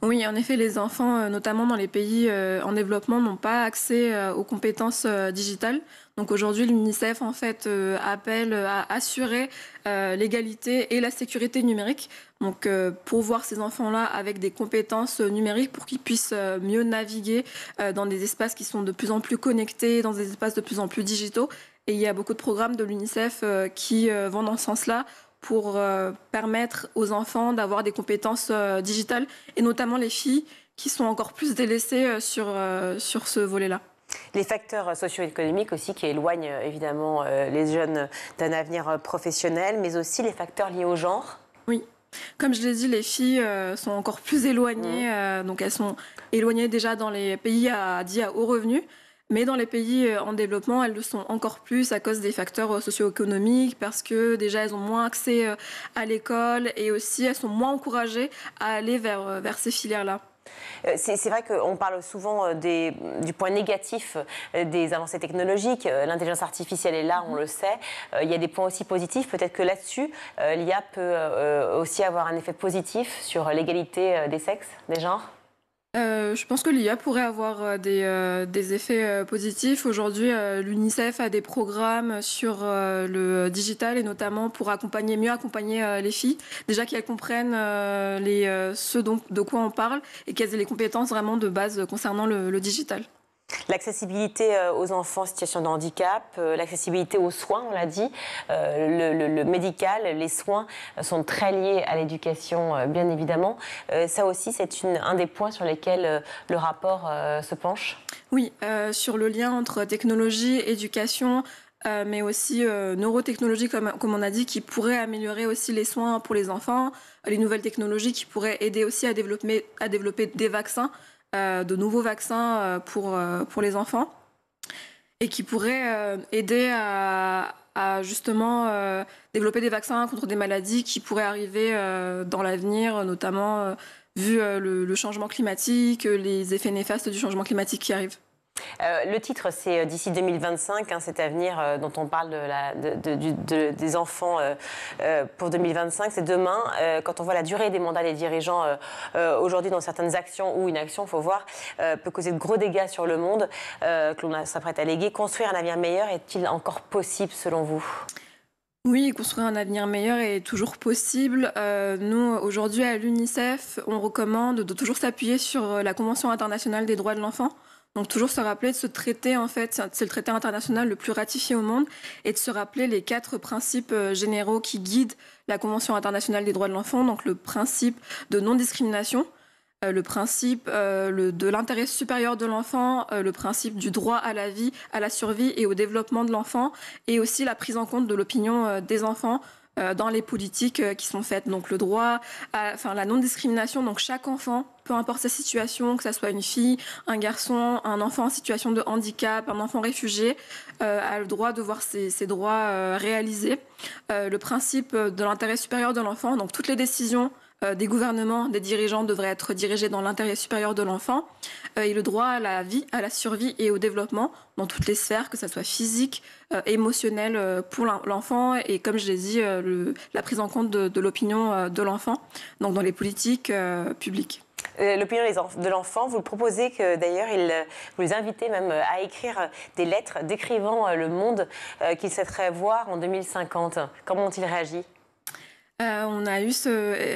Oui, en effet, les enfants, notamment dans les pays en développement, n'ont pas accès aux compétences digitales. Donc aujourd'hui, l'UNICEF en fait appelle à assurer l'égalité et la sécurité numérique. Donc pour voir ces enfants-là avec des compétences numériques pour qu'ils puissent mieux naviguer dans des espaces qui sont de plus en plus connectés, dans des espaces de plus en plus digitaux. Et il y a beaucoup de programmes de l'UNICEF qui vont dans ce sens-là, pour permettre aux enfants d'avoir des compétences digitales, et notamment les filles qui sont encore plus délaissées sur ce volet-là. Les facteurs socio-économiques aussi qui éloignent évidemment les jeunes d'un avenir professionnel, mais aussi les facteurs liés au genre. Oui. Comme je l'ai dit, les filles sont encore plus éloignées, donc elles sont éloignées déjà dans les pays dits à haut revenu. Mais dans les pays en développement, elles le sont encore plus à cause des facteurs socio-économiques, parce que déjà elles ont moins accès à l'école et aussi elles sont moins encouragées à aller vers ces filières-là. C'est vrai qu'on parle souvent du point négatif des avancées technologiques. L'intelligence artificielle est là, on le sait. Il y a des points aussi positifs. Peut-être que là-dessus, l'IA peut aussi avoir un effet positif sur l'égalité des sexes, des genres. Je pense que l'IA pourrait avoir des effets positifs. Aujourd'hui, l'UNICEF a des programmes sur le digital, et notamment pour mieux accompagner les filles. Déjà qu'elles comprennent ce de quoi on parle et qu'elles aient les compétences vraiment de base concernant le digital. L'accessibilité aux enfants en situation de handicap, l'accessibilité aux soins, on l'a dit, le médical, les soins sont très liés à l'éducation, bien évidemment. Ça aussi, c'est un des points sur lesquels le rapport se penche. Oui, sur le lien entre technologie, éducation, mais aussi neurotechnologie, comme on a dit, qui pourrait améliorer aussi les soins pour les enfants, les nouvelles technologies qui pourraient aider aussi à développer des vaccins, de nouveaux vaccins pour les enfants, et qui pourraient aider à à justement développer des vaccins contre des maladies qui pourraient arriver dans l'avenir, notamment vu le changement climatique, les effets néfastes du changement climatique qui arrivent. Le titre, c'est d'ici 2025, cet avenir dont on parle des enfants pour 2025, c'est demain. Quand on voit la durée des mandats des dirigeants aujourd'hui dans certaines actions ou inaction, il faut voir, peut causer de gros dégâts sur le monde que l'on s'apprête à léguer. Construire un avenir meilleur est-il encore possible selon vous ? Oui, construire un avenir meilleur est toujours possible. Nous, aujourd'hui, à l'UNICEF, on recommande de toujours s'appuyer sur la Convention internationale des droits de l'enfant. Donc toujours se rappeler de ce traité, en fait, c'est le traité international le plus ratifié au monde, et de se rappeler les 4 principes généraux qui guident la Convention internationale des droits de l'enfant. Donc le principe de non-discrimination, le principe de l'intérêt supérieur de l'enfant, le principe du droit à la vie, à la survie et au développement de l'enfant, et aussi la prise en compte de l'opinion des enfants dans les politiques qui sont faites. Donc le droit à la non-discrimination, donc chaque enfant, peu importe sa situation, que ce soit une fille, un garçon, un enfant en situation de handicap, un enfant réfugié, a le droit de voir ses droits réalisés. Le principe de l'intérêt supérieur de l'enfant, donc toutes les décisions des gouvernements, des dirigeants devraient être dirigés dans l'intérêt supérieur de l'enfant, et le droit à la vie, à la survie et au développement dans toutes les sphères, que ce soit physique, émotionnel pour l'enfant, et comme je l'ai dit, la prise en compte de l'opinion de l'enfant, donc dans les politiques publiques. L'opinion de l'enfant, vous le proposez que d'ailleurs, vous les invitez même à écrire des lettres décrivant le monde qu'ils souhaiteraient voir en 2050. Comment ont-ils réagi ? On a eu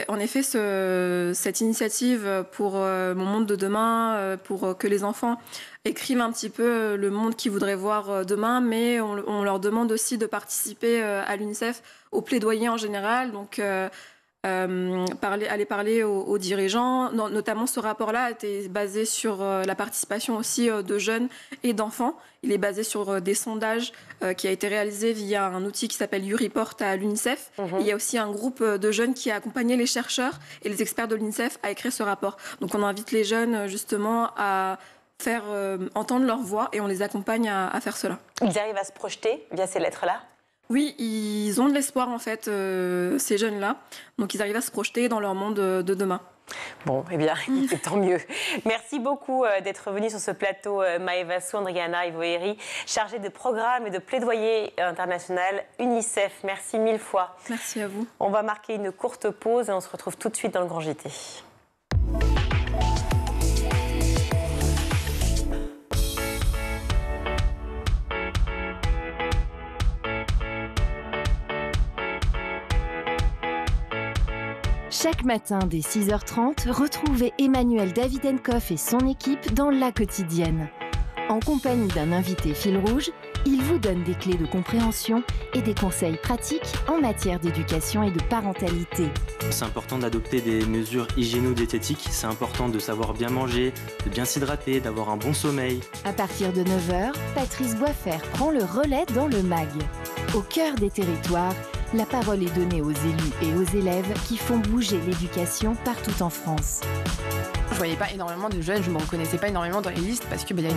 en effet cette initiative pour Mon monde de demain, pour que les enfants écrivent un petit peu le monde qu'ils voudraient voir demain, mais on leur demande aussi de participer à l'UNICEF au plaidoyer en général, donc aller parler aux dirigeants. Notamment, ce rapport-là a été basé sur la participation aussi de jeunes et d'enfants. Il est basé sur des sondages qui a été réalisé via un outil qui s'appelle YouReport à l'UNICEF. Il y a aussi un groupe de jeunes qui a accompagné les chercheurs et les experts de l'UNICEF à écrire ce rapport. Donc on invite les jeunes justement à faire entendre leur voix et on les accompagne à faire cela. Ils arrivent à se projeter via ces lettres-là ? Oui, ils ont de l'espoir en fait, ces jeunes-là. Donc ils arrivent à se projeter dans leur monde de demain. Bon, eh bien, tant mieux. Merci beaucoup d'être venu sur ce plateau, Maëva Sou, Andriana Ivoeri, chargée de programme et de plaidoyer international UNICEF. Merci 1000 fois. Merci à vous. On va marquer une courte pause et on se retrouve tout de suite dans le Grand JT. Chaque matin dès 6h30, retrouvez Emmanuel Davidenkoff et son équipe dans La Quotidienne. En compagnie d'un invité fil rouge, il vous donne des clés de compréhension et des conseils pratiques en matière d'éducation et de parentalité. C'est important d'adopter des mesures hygiéno-diététiques, c'est important de savoir bien manger, de bien s'hydrater, d'avoir un bon sommeil. À partir de 9h, Patrice Boisfer prend le relais dans le MAG. Au cœur des territoires, la parole est donnée aux élus et aux élèves qui font bouger l'éducation partout en France. Je voyais pas énormément de jeunes, je ne me reconnaissais pas énormément dans les listes parce qu'il n'y avait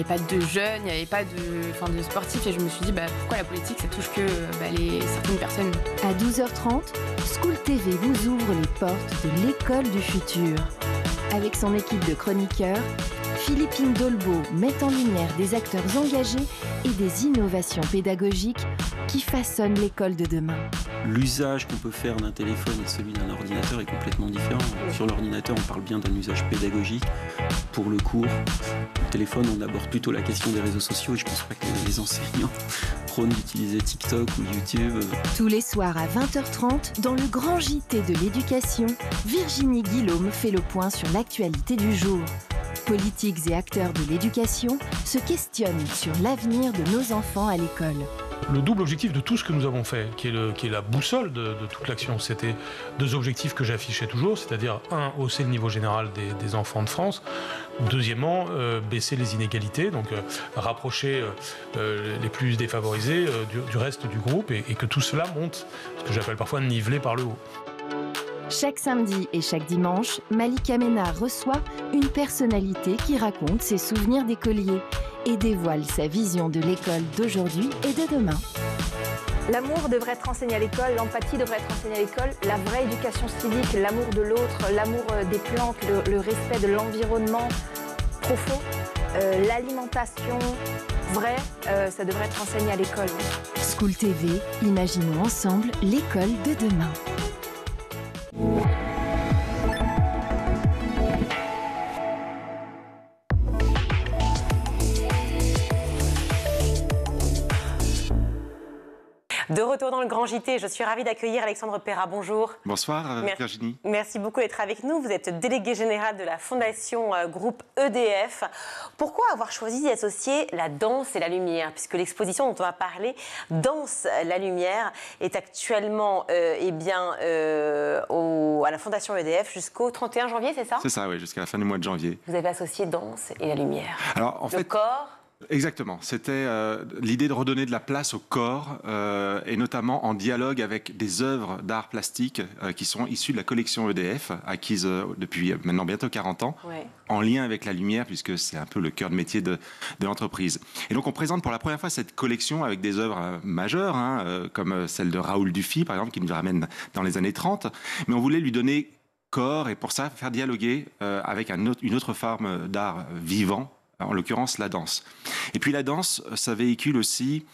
pas de jeunes, il n'y avait pas de sportifs, et je me suis dit pourquoi la politique ça touche que certaines personnes. À 12h30, School TV vous ouvre les portes de l'école du futur. Avec son équipe de chroniqueurs, Philippine Dolbeau met en lumière des acteurs engagés et des innovations pédagogiques qui façonnent l'école de demain. L'usage qu'on peut faire d'un téléphone et celui d'un ordinateur est complètement différent. Sur l'ordinateur, on parle bien d'un usage pédagogique. Pour le cours, le téléphone, on aborde plutôt la question des réseaux sociaux et je ne pense pas que les enseignants prônent d'utiliser TikTok ou YouTube. Tous les soirs à 20h30, dans le grand JT de l'éducation, Virginie Guillaume fait le point sur l'actualité du jour. Politiques et acteurs de l'éducation se questionnent sur l'avenir de nos enfants à l'école. Le double objectif de tout ce que nous avons fait, qui est la boussole de toute l'action, c'était 2 objectifs que j'affichais toujours, c'est-à-dire 1, hausser le niveau général des enfants de France, 2°, baisser les inégalités, donc rapprocher les plus défavorisés du reste du groupe et que tout cela monte, ce que j'appelle parfois niveler par le haut. Chaque samedi et chaque dimanche, Malika Ménard reçoit une personnalité qui raconte ses souvenirs d'écolier et dévoile sa vision de l'école d'aujourd'hui et de demain. L'amour devrait être enseigné à l'école, l'empathie devrait être enseignée à l'école, la vraie éducation civique, l'amour de l'autre, l'amour des plantes, le respect de l'environnement profond, l'alimentation vraie, ça devrait être enseigné à l'école. School TV, imaginons ensemble l'école de demain. De retour dans le Grand JT, je suis ravie d'accueillir Alexandre Perra. Bonjour. Bonsoir Virginie. Merci beaucoup d'être avec nous. Vous êtes délégué général de la Fondation Groupe EDF. Pourquoi avoir choisi d'y associer la danse et la lumière? Puisque l'exposition dont on va parler, Danse la lumière, est actuellement à la Fondation EDF jusqu'au 31 janvier, c'est ça? C'est ça, oui, jusqu'à la fin du mois de janvier. Vous avez associé danse et la lumière. Alors, en fait, corps. Exactement. C'était l'idée de redonner de la place au corps et notamment en dialogue avec des œuvres d'art plastique qui sont issues de la collection EDF, acquise depuis maintenant bientôt 40 ans, en lien avec la lumière puisque c'est un peu le cœur de métier de l'entreprise. Et donc on présente pour la première fois cette collection avec des œuvres majeures, comme celle de Raoul Dufy par exemple, qui nous ramène dans les années 30, mais on voulait lui donner corps et pour ça faire dialoguer avec une autre forme d'art vivant, en l'occurrence la danse. Et puis la danse, ça véhicule aussi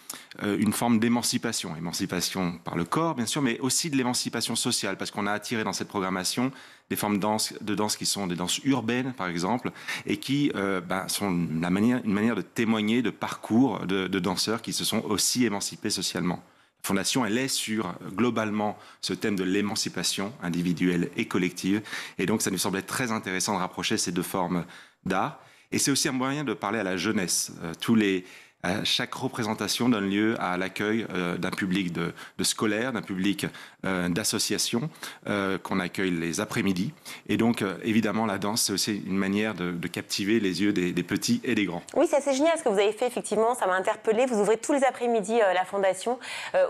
une forme d'émancipation. Émancipation par le corps, bien sûr, mais aussi de l'émancipation sociale, parce qu'on a attiré dans cette programmation des formes de danse qui sont des danses urbaines, par exemple, et qui sont une manière de témoigner de parcours de danseurs qui se sont aussi émancipés socialement. La Fondation, elle est sur, globalement, ce thème de l'émancipation individuelle et collective, et donc ça nous semblait très intéressant de rapprocher ces deux formes d'art. Et c'est aussi un moyen de parler à la jeunesse. Chaque représentation donne lieu à l'accueil d'un public de scolaires, d'un public d'associations qu'on accueille les après-midi. Et donc, évidemment, la danse, c'est aussi une manière de captiver les yeux des petits et des grands. Oui, c'est assez génial ce que vous avez fait, effectivement. Ça m'a interpellée. Vous ouvrez tous les après-midi la Fondation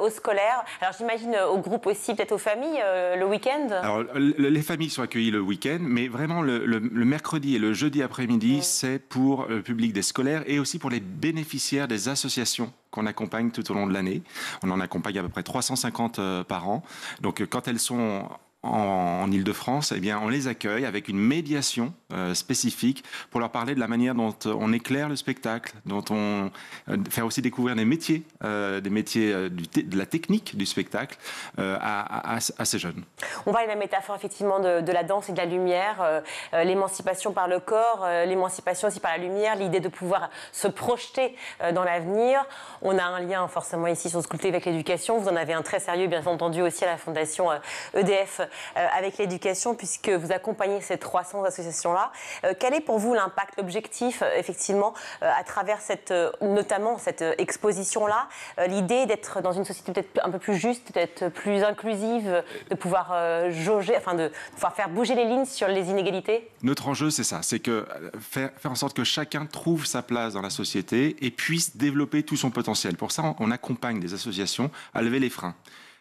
aux scolaires. Alors, j'imagine au groupe aussi, peut-être aux familles, le week-end. Alors, les familles sont accueillies le week-end, mais vraiment, le mercredi et le jeudi après-midi, c'est pour le public des scolaires et aussi pour les bénéficiaires des associations qu'on accompagne tout au long de l'année. On en accompagne à peu près 350 par an. Donc quand elles sont en Ile-de-France, eh bien, on les accueille avec une médiation spécifique pour leur parler de la manière dont on éclaire le spectacle, dont on fait aussi découvrir des métiers de la technique du spectacle à ces jeunes. On parle de la métaphore effectivement de la danse et de la lumière, l'émancipation par le corps, l'émancipation aussi par la lumière, l'idée de pouvoir se projeter dans l'avenir. On a un lien forcément ici sur School TV avec l'éducation. Vous en avez un très sérieux, bien entendu, aussi à la Fondation EDF avec l'éducation, puisque vous accompagnez ces 300 associations-là. Quel est pour vous l'impact, l'objectif, effectivement, à travers notamment cette exposition-là, l'idée d'être dans une société peut-être un peu plus juste, d'être plus inclusive, de pouvoir jauger, enfin de pouvoir faire bouger les lignes sur les inégalités? Notre enjeu, c'est ça, c'est que faire en sorte que chacun trouve sa place dans la société et puisse développer tout son potentiel. Pour ça, on accompagne des associations à lever les freins.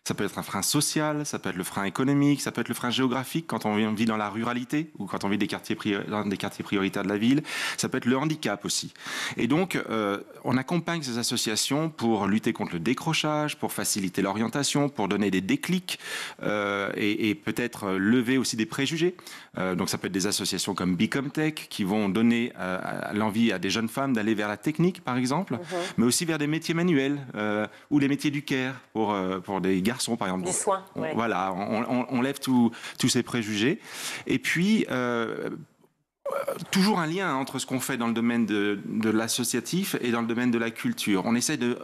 Ça peut être un frein social, ça peut être le frein économique, ça peut être le frein géographique quand on vit dans la ruralité ou quand on vit dans des quartiers prioritaires de la ville. Ça peut être le handicap aussi. Et donc, on accompagne ces associations pour lutter contre le décrochage, pour faciliter l'orientation, pour donner des déclics et peut-être lever aussi des préjugés. Donc, ça peut être des associations comme Bicomtech qui vont donner l'envie à des jeunes femmes d'aller vers la technique, par exemple, mais aussi vers des métiers manuels ou les métiers du care pour des garçons, par exemple. Du soin. Voilà, on lève tous ces préjugés. Et puis, toujours un lien entre ce qu'on fait dans le domaine de l'associatif et dans le domaine de la culture. On essaie de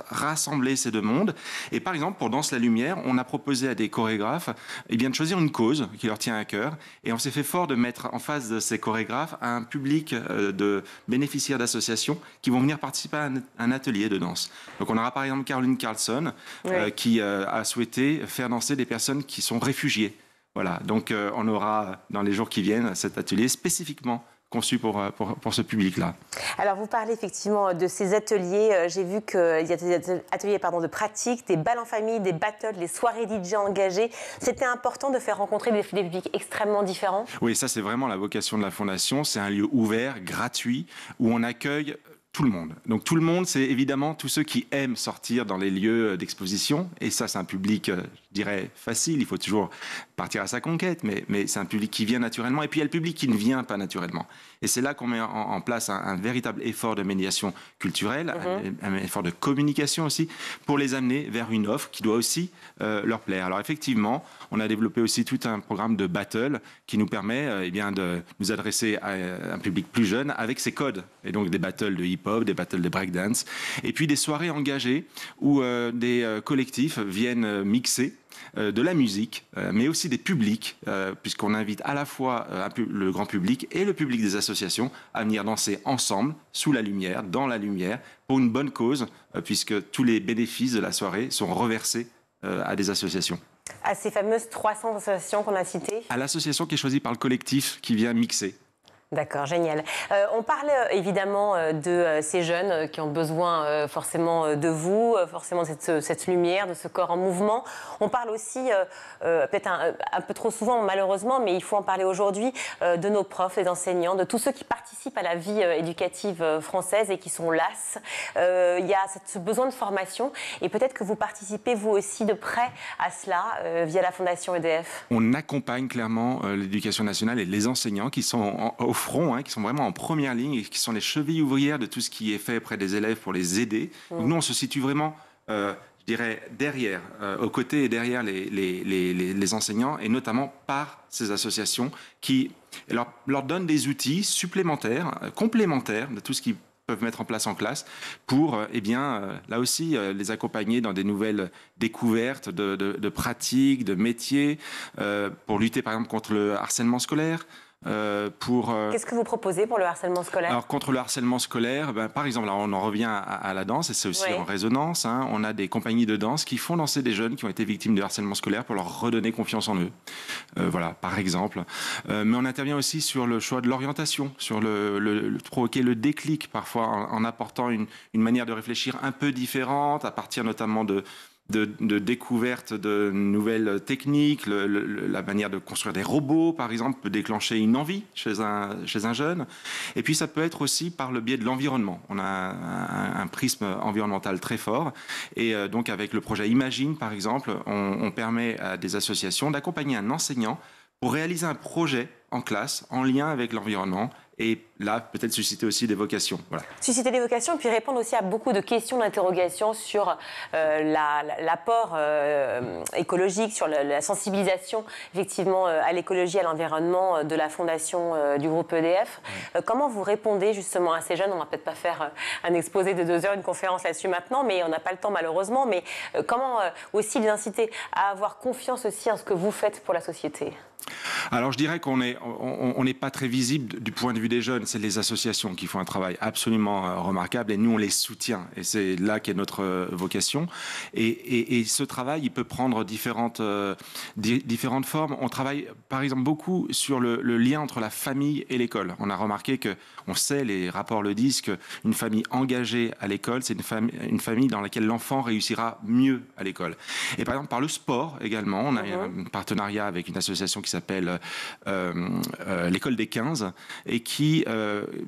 rassembler ces deux mondes. Et par exemple, pour Danse la lumière, on a proposé à des chorégraphes de choisir une cause qui leur tient à cœur. Et on s'est fait fort de mettre en face de ces chorégraphes un public de bénéficiaires d'associations qui vont venir participer à un atelier de danse. Donc on aura par exemple Caroline Carlson qui a souhaité faire danser des personnes qui sont réfugiées. Voilà, donc on aura dans les jours qui viennent cet atelier spécifiquement conçu pour ce public-là. Alors vous parlez effectivement de ces ateliers, j'ai vu qu'il y a des ateliers de pratique, des balles en famille, des battles, les soirées DJ engagées. C'était important de faire rencontrer des publics extrêmement différents? Oui, ça c'est vraiment la vocation de la Fondation, c'est un lieu ouvert, gratuit, où on accueille tout le monde. Donc tout le monde, c'est évidemment tous ceux qui aiment sortir dans les lieux d'exposition. Et ça, c'est un public, je dirais, facile. Il faut toujours partir à sa conquête, mais c'est un public qui vient naturellement. Et puis il y a le public qui ne vient pas naturellement. Et c'est là qu'on met en place un véritable effort de médiation culturelle, un effort de communication aussi, pour les amener vers une offre qui doit aussi leur plaire. Alors effectivement, on a développé aussi tout un programme de battle qui nous permet de nous adresser à un public plus jeune avec ses codes. Et donc des battles de hip-hop, des battles de breakdance, et puis des soirées engagées où des collectifs viennent mixer de la musique, mais aussi des publics, puisqu'on invite à la fois le grand public et le public des associations à venir danser ensemble, sous la lumière, dans la lumière, pour une bonne cause, puisque tous les bénéfices de la soirée sont reversés à des associations. À ces fameuses 300 associations qu'on a citées? À l'association qui est choisie par le collectif qui vient mixer. D'accord, génial. On parle évidemment de ces jeunes qui ont besoin forcément de vous, forcément de cette lumière, de ce corps en mouvement. On parle aussi, peut-être un peu trop souvent malheureusement, mais il faut en parler aujourd'hui, de nos profs et enseignants, de tous ceux qui participent à la vie éducative française et qui sont lasses. Il y a ce besoin de formation et peut-être que vous participez vous aussi de près à cela via la Fondation EDF. On accompagne clairement l'éducation nationale et les enseignants qui sont au front, qui sont vraiment en première ligne et qui sont les chevilles ouvrières de tout ce qui est fait auprès des élèves pour les aider. Donc nous, on se situe vraiment, je dirais, derrière, aux côtés et derrière les enseignants, et notamment par ces associations qui leur donnent des outils supplémentaires, complémentaires de tout ce qu'ils peuvent mettre en place en classe pour, là aussi, les accompagner dans des nouvelles découvertes de pratiques, de métiers, pour lutter par exemple contre le harcèlement scolaire. Qu'est-ce que vous proposez pour le harcèlement scolaire? Alors contre le harcèlement scolaire, par exemple, là, on en revient à la danse, et c'est aussi en résonance. On a des compagnies de danse qui font danser des jeunes qui ont été victimes de harcèlement scolaire pour leur redonner confiance en eux. Voilà, par exemple. Mais on intervient aussi sur le choix de l'orientation, sur provoquer le déclic parfois en apportant une manière de réfléchir un peu différente, à partir notamment de découverte de nouvelles techniques, la manière de construire des robots, par exemple, peut déclencher une envie chez un jeune. Et puis ça peut être aussi par le biais de l'environnement. On a un prisme environnemental très fort. Et donc avec le projet Imagine, par exemple, on permet à des associations d'accompagner un enseignant pour réaliser un projet en classe en lien avec l'environnement. Et là, peut-être susciter aussi des vocations. Voilà. Susciter des vocations, puis répondre aussi à beaucoup de questions, d'interrogations sur l'apport écologique, sur la sensibilisation, effectivement, à l'écologie, à l'environnement de la fondation du groupe EDF. Comment vous répondez justement à ces jeunes? On ne va peut-être pas faire un exposé de 2 heures, une conférence là-dessus maintenant, mais on n'a pas le temps malheureusement. Mais comment aussi les inciter à avoir confiance aussi en ce que vous faites pour la société? Alors je dirais qu'on n'est pas très visible du point de vue des jeunes. C'est les associations qui font un travail absolument remarquable et nous on les soutient. Et c'est là qu'est notre vocation. Et ce travail, il peut prendre différentes formes. On travaille par exemple beaucoup sur le lien entre la famille et l'école. On a remarqué que, on sait, les rapports le disent, qu'une famille engagée à l'école, c'est une famille dans laquelle l'enfant réussira mieux à l'école. Et par exemple par le sport également, on a un partenariat avec une association qui s'appelle l'école des 15 et qui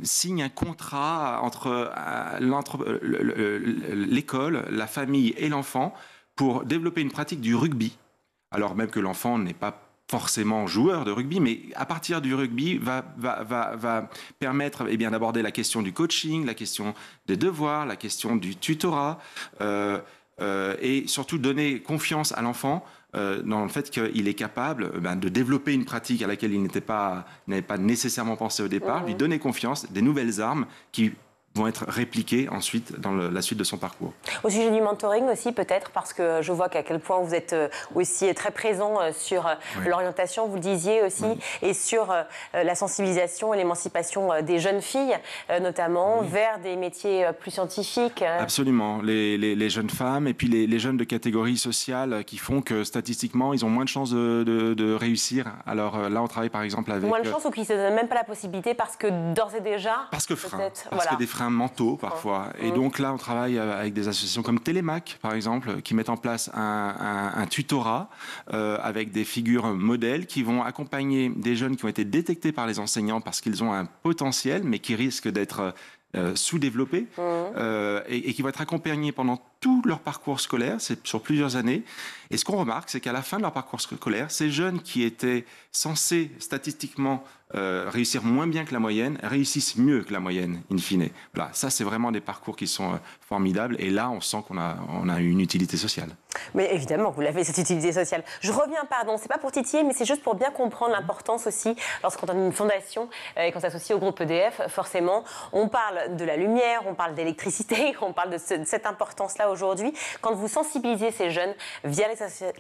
signe un contrat entre l'école, la famille et l'enfant pour développer une pratique du rugby. Alors même que l'enfant n'est pas forcément joueur de rugby, mais à partir du rugby va permettre d'aborder la question du coaching, la question des devoirs, la question du tutorat et surtout donner confiance à l'enfant dans le fait qu'il est capable de développer une pratique à laquelle il n'avait pas nécessairement pensé au départ, lui donner confiance, des nouvelles armes qui vont être répliquées ensuite dans la suite de son parcours. Au sujet du mentoring aussi peut-être, parce que je vois qu'à quel point vous êtes aussi très présent sur l'orientation, vous le disiez aussi, et sur la sensibilisation et l'émancipation des jeunes filles, notamment vers des métiers plus scientifiques. Absolument, les jeunes femmes et puis les jeunes de catégories sociales qui font que statistiquement ils ont moins de chances de réussir. Alors là on travaille par exemple avec... Moins de chances ou qui ne se donnent même pas la possibilité parce que d'ores et déjà... Parce que des freins mentaux parfois. Et donc là, on travaille avec des associations comme Télémac, par exemple, qui mettent en place un tutorat avec des figures modèles qui vont accompagner des jeunes qui ont été détectés par les enseignants parce qu'ils ont un potentiel, mais qui risquent d'être sous-développés et qui vont être accompagnés pendant tout leur parcours scolaire, c'est sur plusieurs années. Et ce qu'on remarque, c'est qu'à la fin de leur parcours scolaire, ces jeunes qui étaient censés statistiquement réussir moins bien que la moyenne, réussissent mieux que la moyenne, in fine. Voilà, ça, c'est vraiment des parcours qui sont formidables. Et là, on sent qu'on a une utilité sociale. Mais évidemment, vous l'avez, cette utilité sociale. Je reviens, pardon, c'est pas pour titiller, mais c'est juste pour bien comprendre l'importance aussi, lorsqu'on a une fondation et qu'on s'associe au groupe EDF, forcément, on parle de la lumière, on parle d'électricité, on parle de cette importance-là aujourd'hui. Quand vous sensibilisez ces jeunes via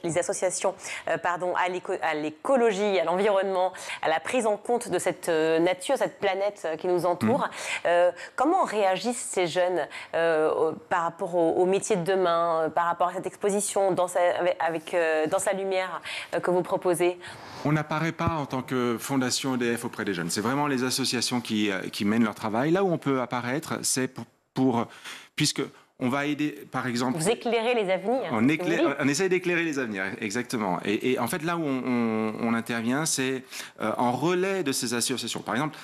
les associations à l'écologie, à l'environnement, à la prise en compte de cette nature, cette planète qui nous entoure, comment réagissent ces jeunes par rapport au métier de demain, par rapport à cette exposition dans sa lumière que vous proposez? On n'apparaît pas en tant que fondation EDF auprès des jeunes. C'est vraiment les associations qui mènent leur travail. Là où on peut apparaître, c'est puisque on va aider, par exemple... Vous éclairez les avenirs. On essaye d'éclairer les avenirs, exactement. Et en fait, là où on intervient, c'est en relais de ces associations. Par exemple,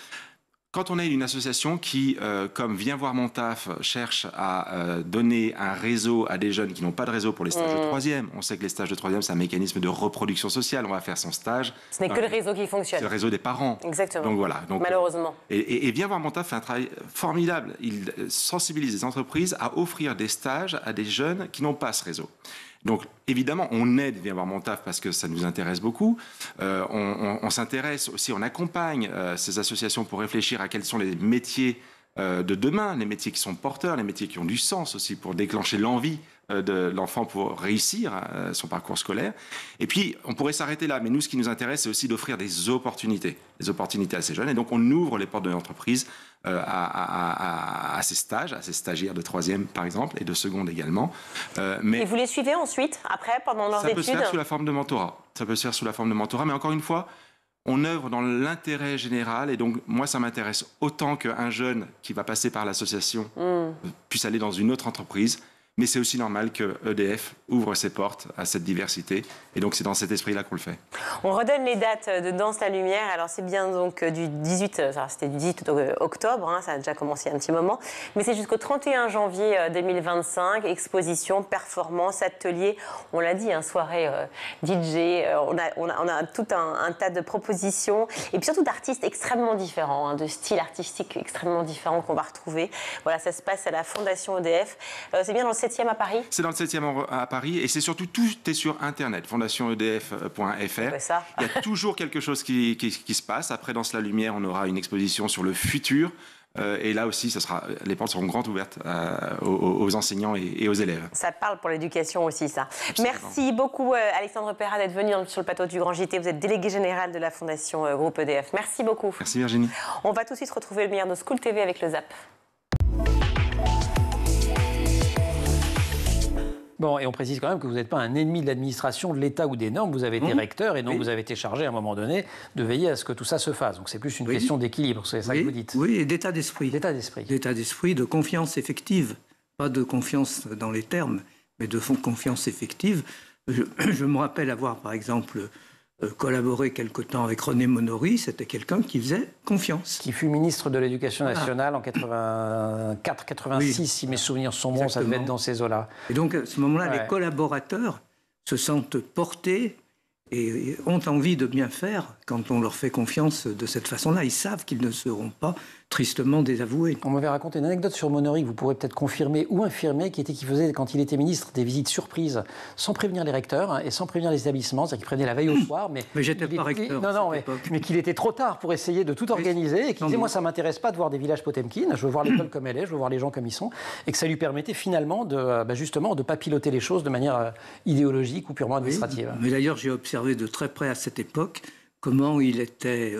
quand on est une association qui, comme Viens voir mon taf, cherche à donner un réseau à des jeunes qui n'ont pas de réseau pour les stages de troisième, on sait que les stages de troisième, c'est un mécanisme de reproduction sociale. On va faire son stage. Ce n'est que le réseau qui fonctionne. C'est le réseau des parents. Exactement. Donc voilà. Malheureusement. Et Viens voir mon taf fait un travail formidable. Il sensibilise les entreprises à offrir des stages à des jeunes qui n'ont pas ce réseau. Donc, évidemment, on aide Viens voir mon taf parce que ça nous intéresse beaucoup. On s'intéresse aussi, on accompagne ces associations pour réfléchir à quels sont les métiers de demain, les métiers qui sont porteurs, les métiers qui ont du sens aussi pour déclencher l'envie de l'enfant pour réussir son parcours scolaire. Et puis, on pourrait s'arrêter là, mais nous, ce qui nous intéresse, c'est aussi d'offrir des opportunités à ces jeunes. Et donc, on ouvre les portes de l'entreprise à ces stages, à ces stagiaires de troisième, par exemple, et de seconde également. Et vous les suivez ensuite, après, pendant leurs études? Ça peut se faire sous la forme de mentorat. Mais encore une fois, on œuvre dans l'intérêt général. Et donc, moi, ça m'intéresse autant qu'un jeune qui va passer par l'association puisse aller dans une autre entreprise. Mais c'est aussi normal que EDF ouvre ses portes à cette diversité. Et donc, c'est dans cet esprit-là qu'on le fait. On redonne les dates de Danse la Lumière. Alors, c'est bien donc du 18... C'était du 18 octobre, ça a déjà commencé il y a un petit moment. Mais c'est jusqu'au 31 janvier 2025. Exposition, performance, atelier. On l'a dit, soirée DJ. On a tout un tas de propositions. Et puis surtout d'artistes extrêmement différents, de styles artistiques extrêmement différents qu'on va retrouver. Voilà, ça se passe à la Fondation EDF. C'est bien dans le 7e à Paris? C'est dans le 7e à Paris et c'est surtout, tout est sur Internet, fondationedf.fr. Il y a toujours quelque chose qui se passe. Après, dans la lumière, on aura une exposition sur le futur. Et là aussi, les portes seront grandes ouvertes aux enseignants et aux élèves. Ça parle pour l'éducation aussi, ça. Absolument. Merci beaucoup, Alexandre Perrat, d'être venu sur le plateau du Grand JT. Vous êtes délégué général de la Fondation Groupe EDF. Merci beaucoup. Merci Virginie. On va tout de suite retrouver le meilleur de School TV avec le ZAP. Bon, et on précise quand même que vous n'êtes pas un ennemi de l'administration, de l'État ou des normes. Vous avez été recteur et donc vous avez été chargé à un moment donné de veiller à ce que tout ça se fasse. Donc c'est plus une question d'équilibre, c'est ça que vous dites. Oui, et d'état d'esprit. D'état d'esprit. D'état d'esprit, de confiance effective. Pas de confiance dans les termes, mais de confiance effective. Je me rappelle avoir, par exemple, collaboré quelque temps avec René Monory. C'était quelqu'un qui faisait confiance. Qui fut ministre de l'Éducation nationale en 84-86, si mes souvenirs sont bons, ça devait être dans ces eaux-là. Et donc, à ce moment-là, les collaborateurs se sentent portés et ont envie de bien faire quand on leur fait confiance de cette façon-là. Ils savent qu'ils ne seront pas tristement désavoués. On m'avait raconté une anecdote sur Monory que vous pourrez peut-être confirmer ou infirmer, qui faisait, quand il était ministre, des visites surprises sans prévenir les recteurs et sans prévenir les établissements. C'est-à-dire qu'il prévenait la veille au soir. Mais j'étais pas recteur. Mais qu'il était trop tard pour essayer de tout organiser et qu'il disait, moi, ça ne m'intéresse pas de voir des villages Potemkin, je veux voir l'école comme elle est, je veux voir les gens comme ils sont. Et que ça lui permettait finalement justement de ne pas piloter les choses de manière idéologique ou purement administrative. Mais d'ailleurs, j'ai observé de très près à cette époque comment il était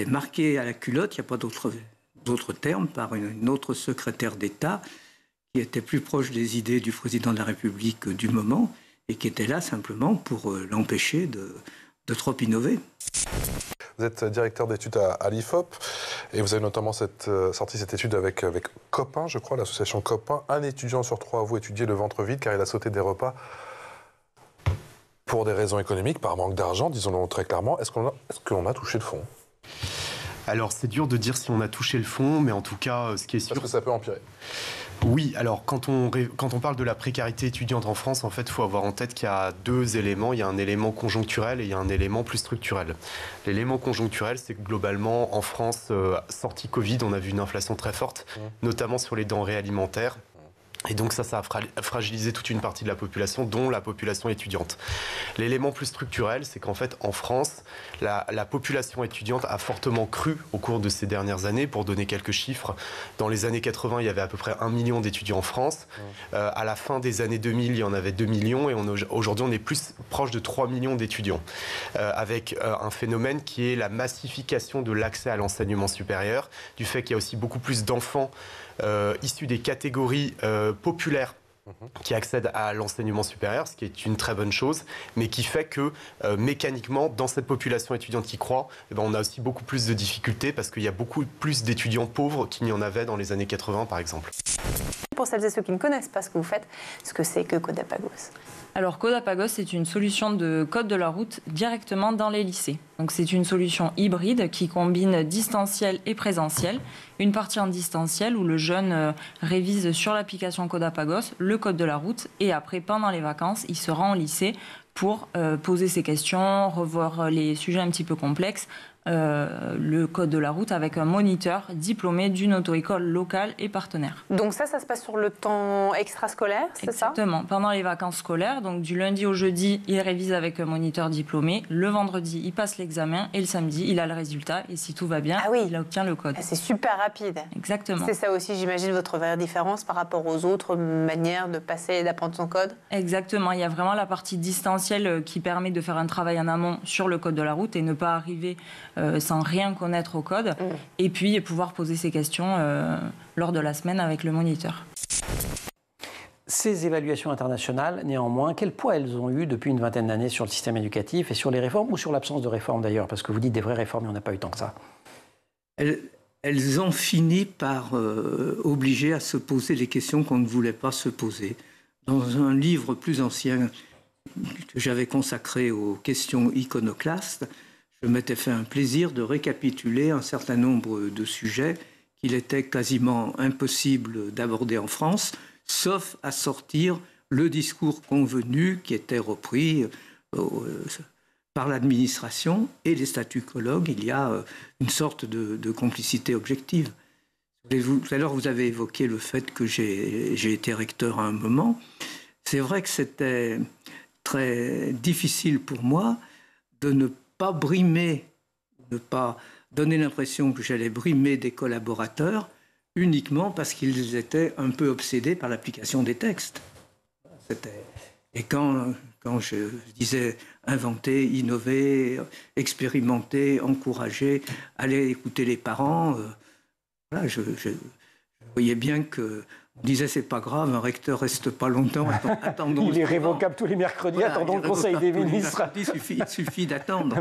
marqué à la culotte, il n'y a pas d'autre terme, par une autre secrétaire d'État qui était plus proche des idées du président de la République du moment et qui était là simplement pour l'empêcher de trop innover. Vous êtes directeur d'études à l'IFOP et vous avez notamment sorti cette étude avec Copain, je crois, l'association Copain. Un étudiant sur 3 avoue étudier le ventre vide car il a sauté des repas pour des raisons économiques, par manque d'argent, disons-le très clairement. Est-ce qu'on a touché le fond ? Alors, c'est dur de dire si on a touché le fond, mais en tout cas, ce qui est sûr... Parce que ça peut empirer. Oui, alors quand on parle de la précarité étudiante en France, en fait, il faut avoir en tête qu'il y a deux éléments. Il y a un élément conjoncturel et il y a un élément plus structurel. L'élément conjoncturel, c'est que globalement, en France, sortie Covid, on a vu une inflation très forte, notamment sur les denrées alimentaires. Et donc ça a fragilisé toute une partie de la population, dont la population étudiante. L'élément plus structurel, c'est qu'en fait, en France, la population étudiante a fortement cru au cours de ces dernières années. Pour donner quelques chiffres, dans les années 80, il y avait à peu près 1 million d'étudiants en France. À la fin des années 2000, il y en avait 2 millions. Et aujourd'hui, on est plus proche de 3 millions d'étudiants. Avec un phénomène qui est la massification de l'accès à l'enseignement supérieur, du fait qu'il y a aussi beaucoup plus d'enfants issus des catégories populaires qui accèdent à l'enseignement supérieur, ce qui est une très bonne chose, mais qui fait que mécaniquement, dans cette population étudiante qui croît, on a aussi beaucoup plus de difficultés parce qu'il y a beaucoup plus d'étudiants pauvres qu'il n'y en avait dans les années 80, par exemple. Pour celles et ceux qui ne connaissent pas ce que vous faites, ce que c'est que Codapagos. Alors Codapagos, c'est une solution de code de la route directement dans les lycées. Donc c'est une solution hybride qui combine distanciel et présentiel. Une partie en distanciel où le jeune révise sur l'application Codapagos le code de la route et après, pendant les vacances, il se rend au lycée pour poser ses questions, revoir les sujets un petit peu complexes, le code de la route avec un moniteur diplômé d'une auto-école locale et partenaire. Donc ça se passe sur le temps extrascolaire, c'est ça? Exactement, pendant les vacances scolaires. Donc du lundi au jeudi, il révise avec un moniteur diplômé. Le vendredi, il passe l'examen et le samedi, il a le résultat. Et si tout va bien, il obtient le code. C'est super rapide. Exactement. C'est ça aussi, j'imagine, votre vraie différence par rapport aux autres manières de passer et d'apprendre son code? Exactement, il y a vraiment la partie distancielle qui permet de faire un travail en amont sur le code de la route et ne pas arriver sans rien connaître au code, et puis pouvoir poser ses questions lors de la semaine avec le moniteur. Ces évaluations internationales, néanmoins, quel poids elles ont eu depuis une vingtaine d'années sur le système éducatif et sur les réformes, ou sur l'absence de réformes d'ailleurs, parce que vous dites des vraies réformes, il n'y en a pas eu tant que ça. Elles ont fini par obliger à se poser les questions qu'on ne voulait pas se poser. Dans un livre plus ancien que j'avais consacré aux questions iconoclastes, je m'étais fait un plaisir de récapituler un certain nombre de sujets qu'il était quasiment impossible d'aborder en France, sauf à sortir le discours convenu qui était repris par l'administration et les statucologues. Il y a une sorte de complicité objective. Tout à l'heure, vous avez évoqué le fait que j'ai été recteur à un moment. C'est vrai que c'était très difficile pour moi de ne pas brimer, ne pas donner l'impression que j'allais brimer des collaborateurs uniquement parce qu'ils étaient un peu obsédés par l'application des textes. Et quand je disais inventer, innover, expérimenter, encourager, aller écouter les parents, voilà, je voyais bien que on disait c'est pas grave, un recteur reste pas longtemps, attendons. Il est révocable tous les mercredis, voilà, attendons le Conseil des ministres. Il suffit d'attendre.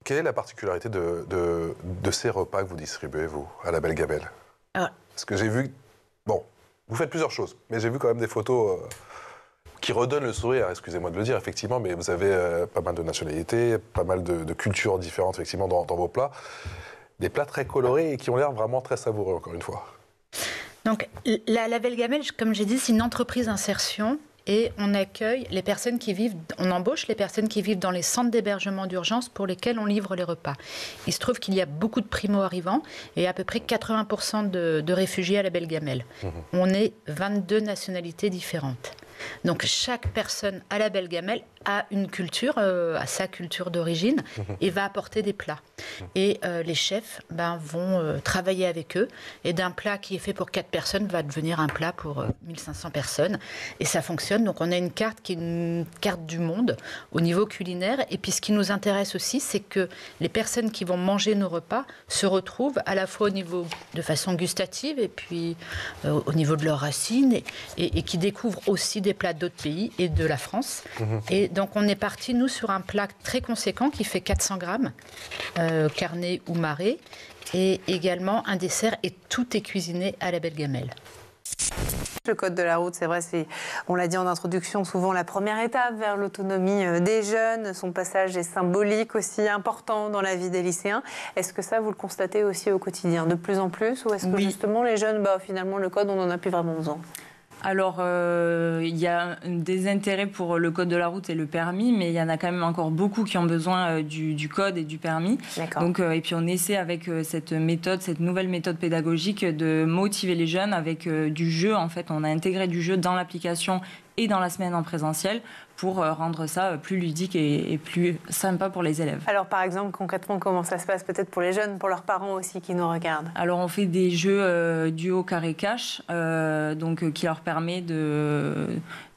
Quelle est la particularité de ces repas que vous distribuez, vous, à la Belle Gamelle? Parce que j'ai vu... Bon, vous faites plusieurs choses, mais j'ai vu quand même des photos qui redonnent le sourire, excusez-moi de le dire, effectivement, mais vous avez pas mal de nationalités, pas mal de cultures différentes, effectivement, dans vos plats. Des plats très colorés et qui ont l'air vraiment très savoureux, encore une fois. Donc, la Belle Gamelle, comme j'ai dit, c'est une entreprise d'insertion et on accueille les personnes qui vivent, on embauche les personnes qui vivent dans les centres d'hébergement d'urgence pour lesquels on livre les repas. Il se trouve qu'il y a beaucoup de primo-arrivants et à peu près 80% de réfugiés à la Belle Gamelle. On est 22 nationalités différentes. Donc chaque personne à la Belle Gamelle a une culture, a sa culture d'origine et va apporter des plats. Et les chefs vont travailler avec eux. Et d'un plat qui est fait pour 4 personnes va devenir un plat pour 1500 personnes. Et ça fonctionne. Donc on a une carte qui est une carte du monde au niveau culinaire. Et puis ce qui nous intéresse aussi, c'est que les personnes qui vont manger nos repas se retrouvent à la fois au niveau de façon gustative et puis au niveau de leurs racines et qui découvrent aussi des plats d'autres pays et de la France. Et donc on est parti, nous, sur un plat très conséquent qui fait 400 grammes, carné ou maré, et également un dessert, et tout est cuisiné à la Belle Gamelle. Le code de la route, c'est vrai, on l'a dit en introduction, souvent la première étape vers l'autonomie des jeunes. Son passage est symbolique aussi important dans la vie des lycéens. Est-ce que ça, vous le constatez aussi au quotidien de plus en plus, ou est-ce que justement les jeunes, finalement le code, on n'en a plus vraiment besoin? Alors, il y a des intérêts pour le code de la route et le permis, mais il y en a quand même encore beaucoup qui ont besoin du code et du permis. Donc, et puis on essaie avec cette nouvelle méthode pédagogique de motiver les jeunes avec du jeu. En fait, on a intégré du jeu dans l'application et dans la semaine en présentiel pour rendre ça plus ludique et plus sympa pour les élèves. Alors par exemple, concrètement, comment ça se passe peut-être pour les jeunes, pour leurs parents aussi qui nous regardent? Alors on fait des jeux duo carré cache, qui leur permet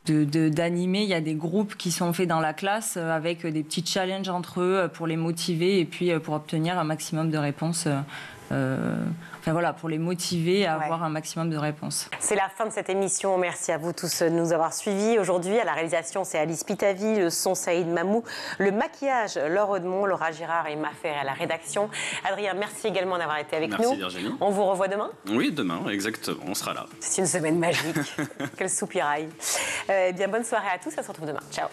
d'animer. Il y a des groupes qui sont faits dans la classe avec des petits challenges entre eux pour les motiver et puis pour obtenir un maximum de réponses. Pour les motiver à avoir un maximum de réponses. C'est la fin de cette émission. Merci à vous tous de nous avoir suivis. Aujourd'hui, à la réalisation, c'est Alice Pitavi, le son Saïd Mamou, le maquillage Laure Audemont, Laura Girard et Mafer à la rédaction. Adrien, merci également d'avoir été avec nous. Merci Virginie. On vous revoit demain? Oui, demain, exactement, on sera là. C'est une semaine magique. Quel soupirail. Bonne soirée à tous, on se retrouve demain. Ciao.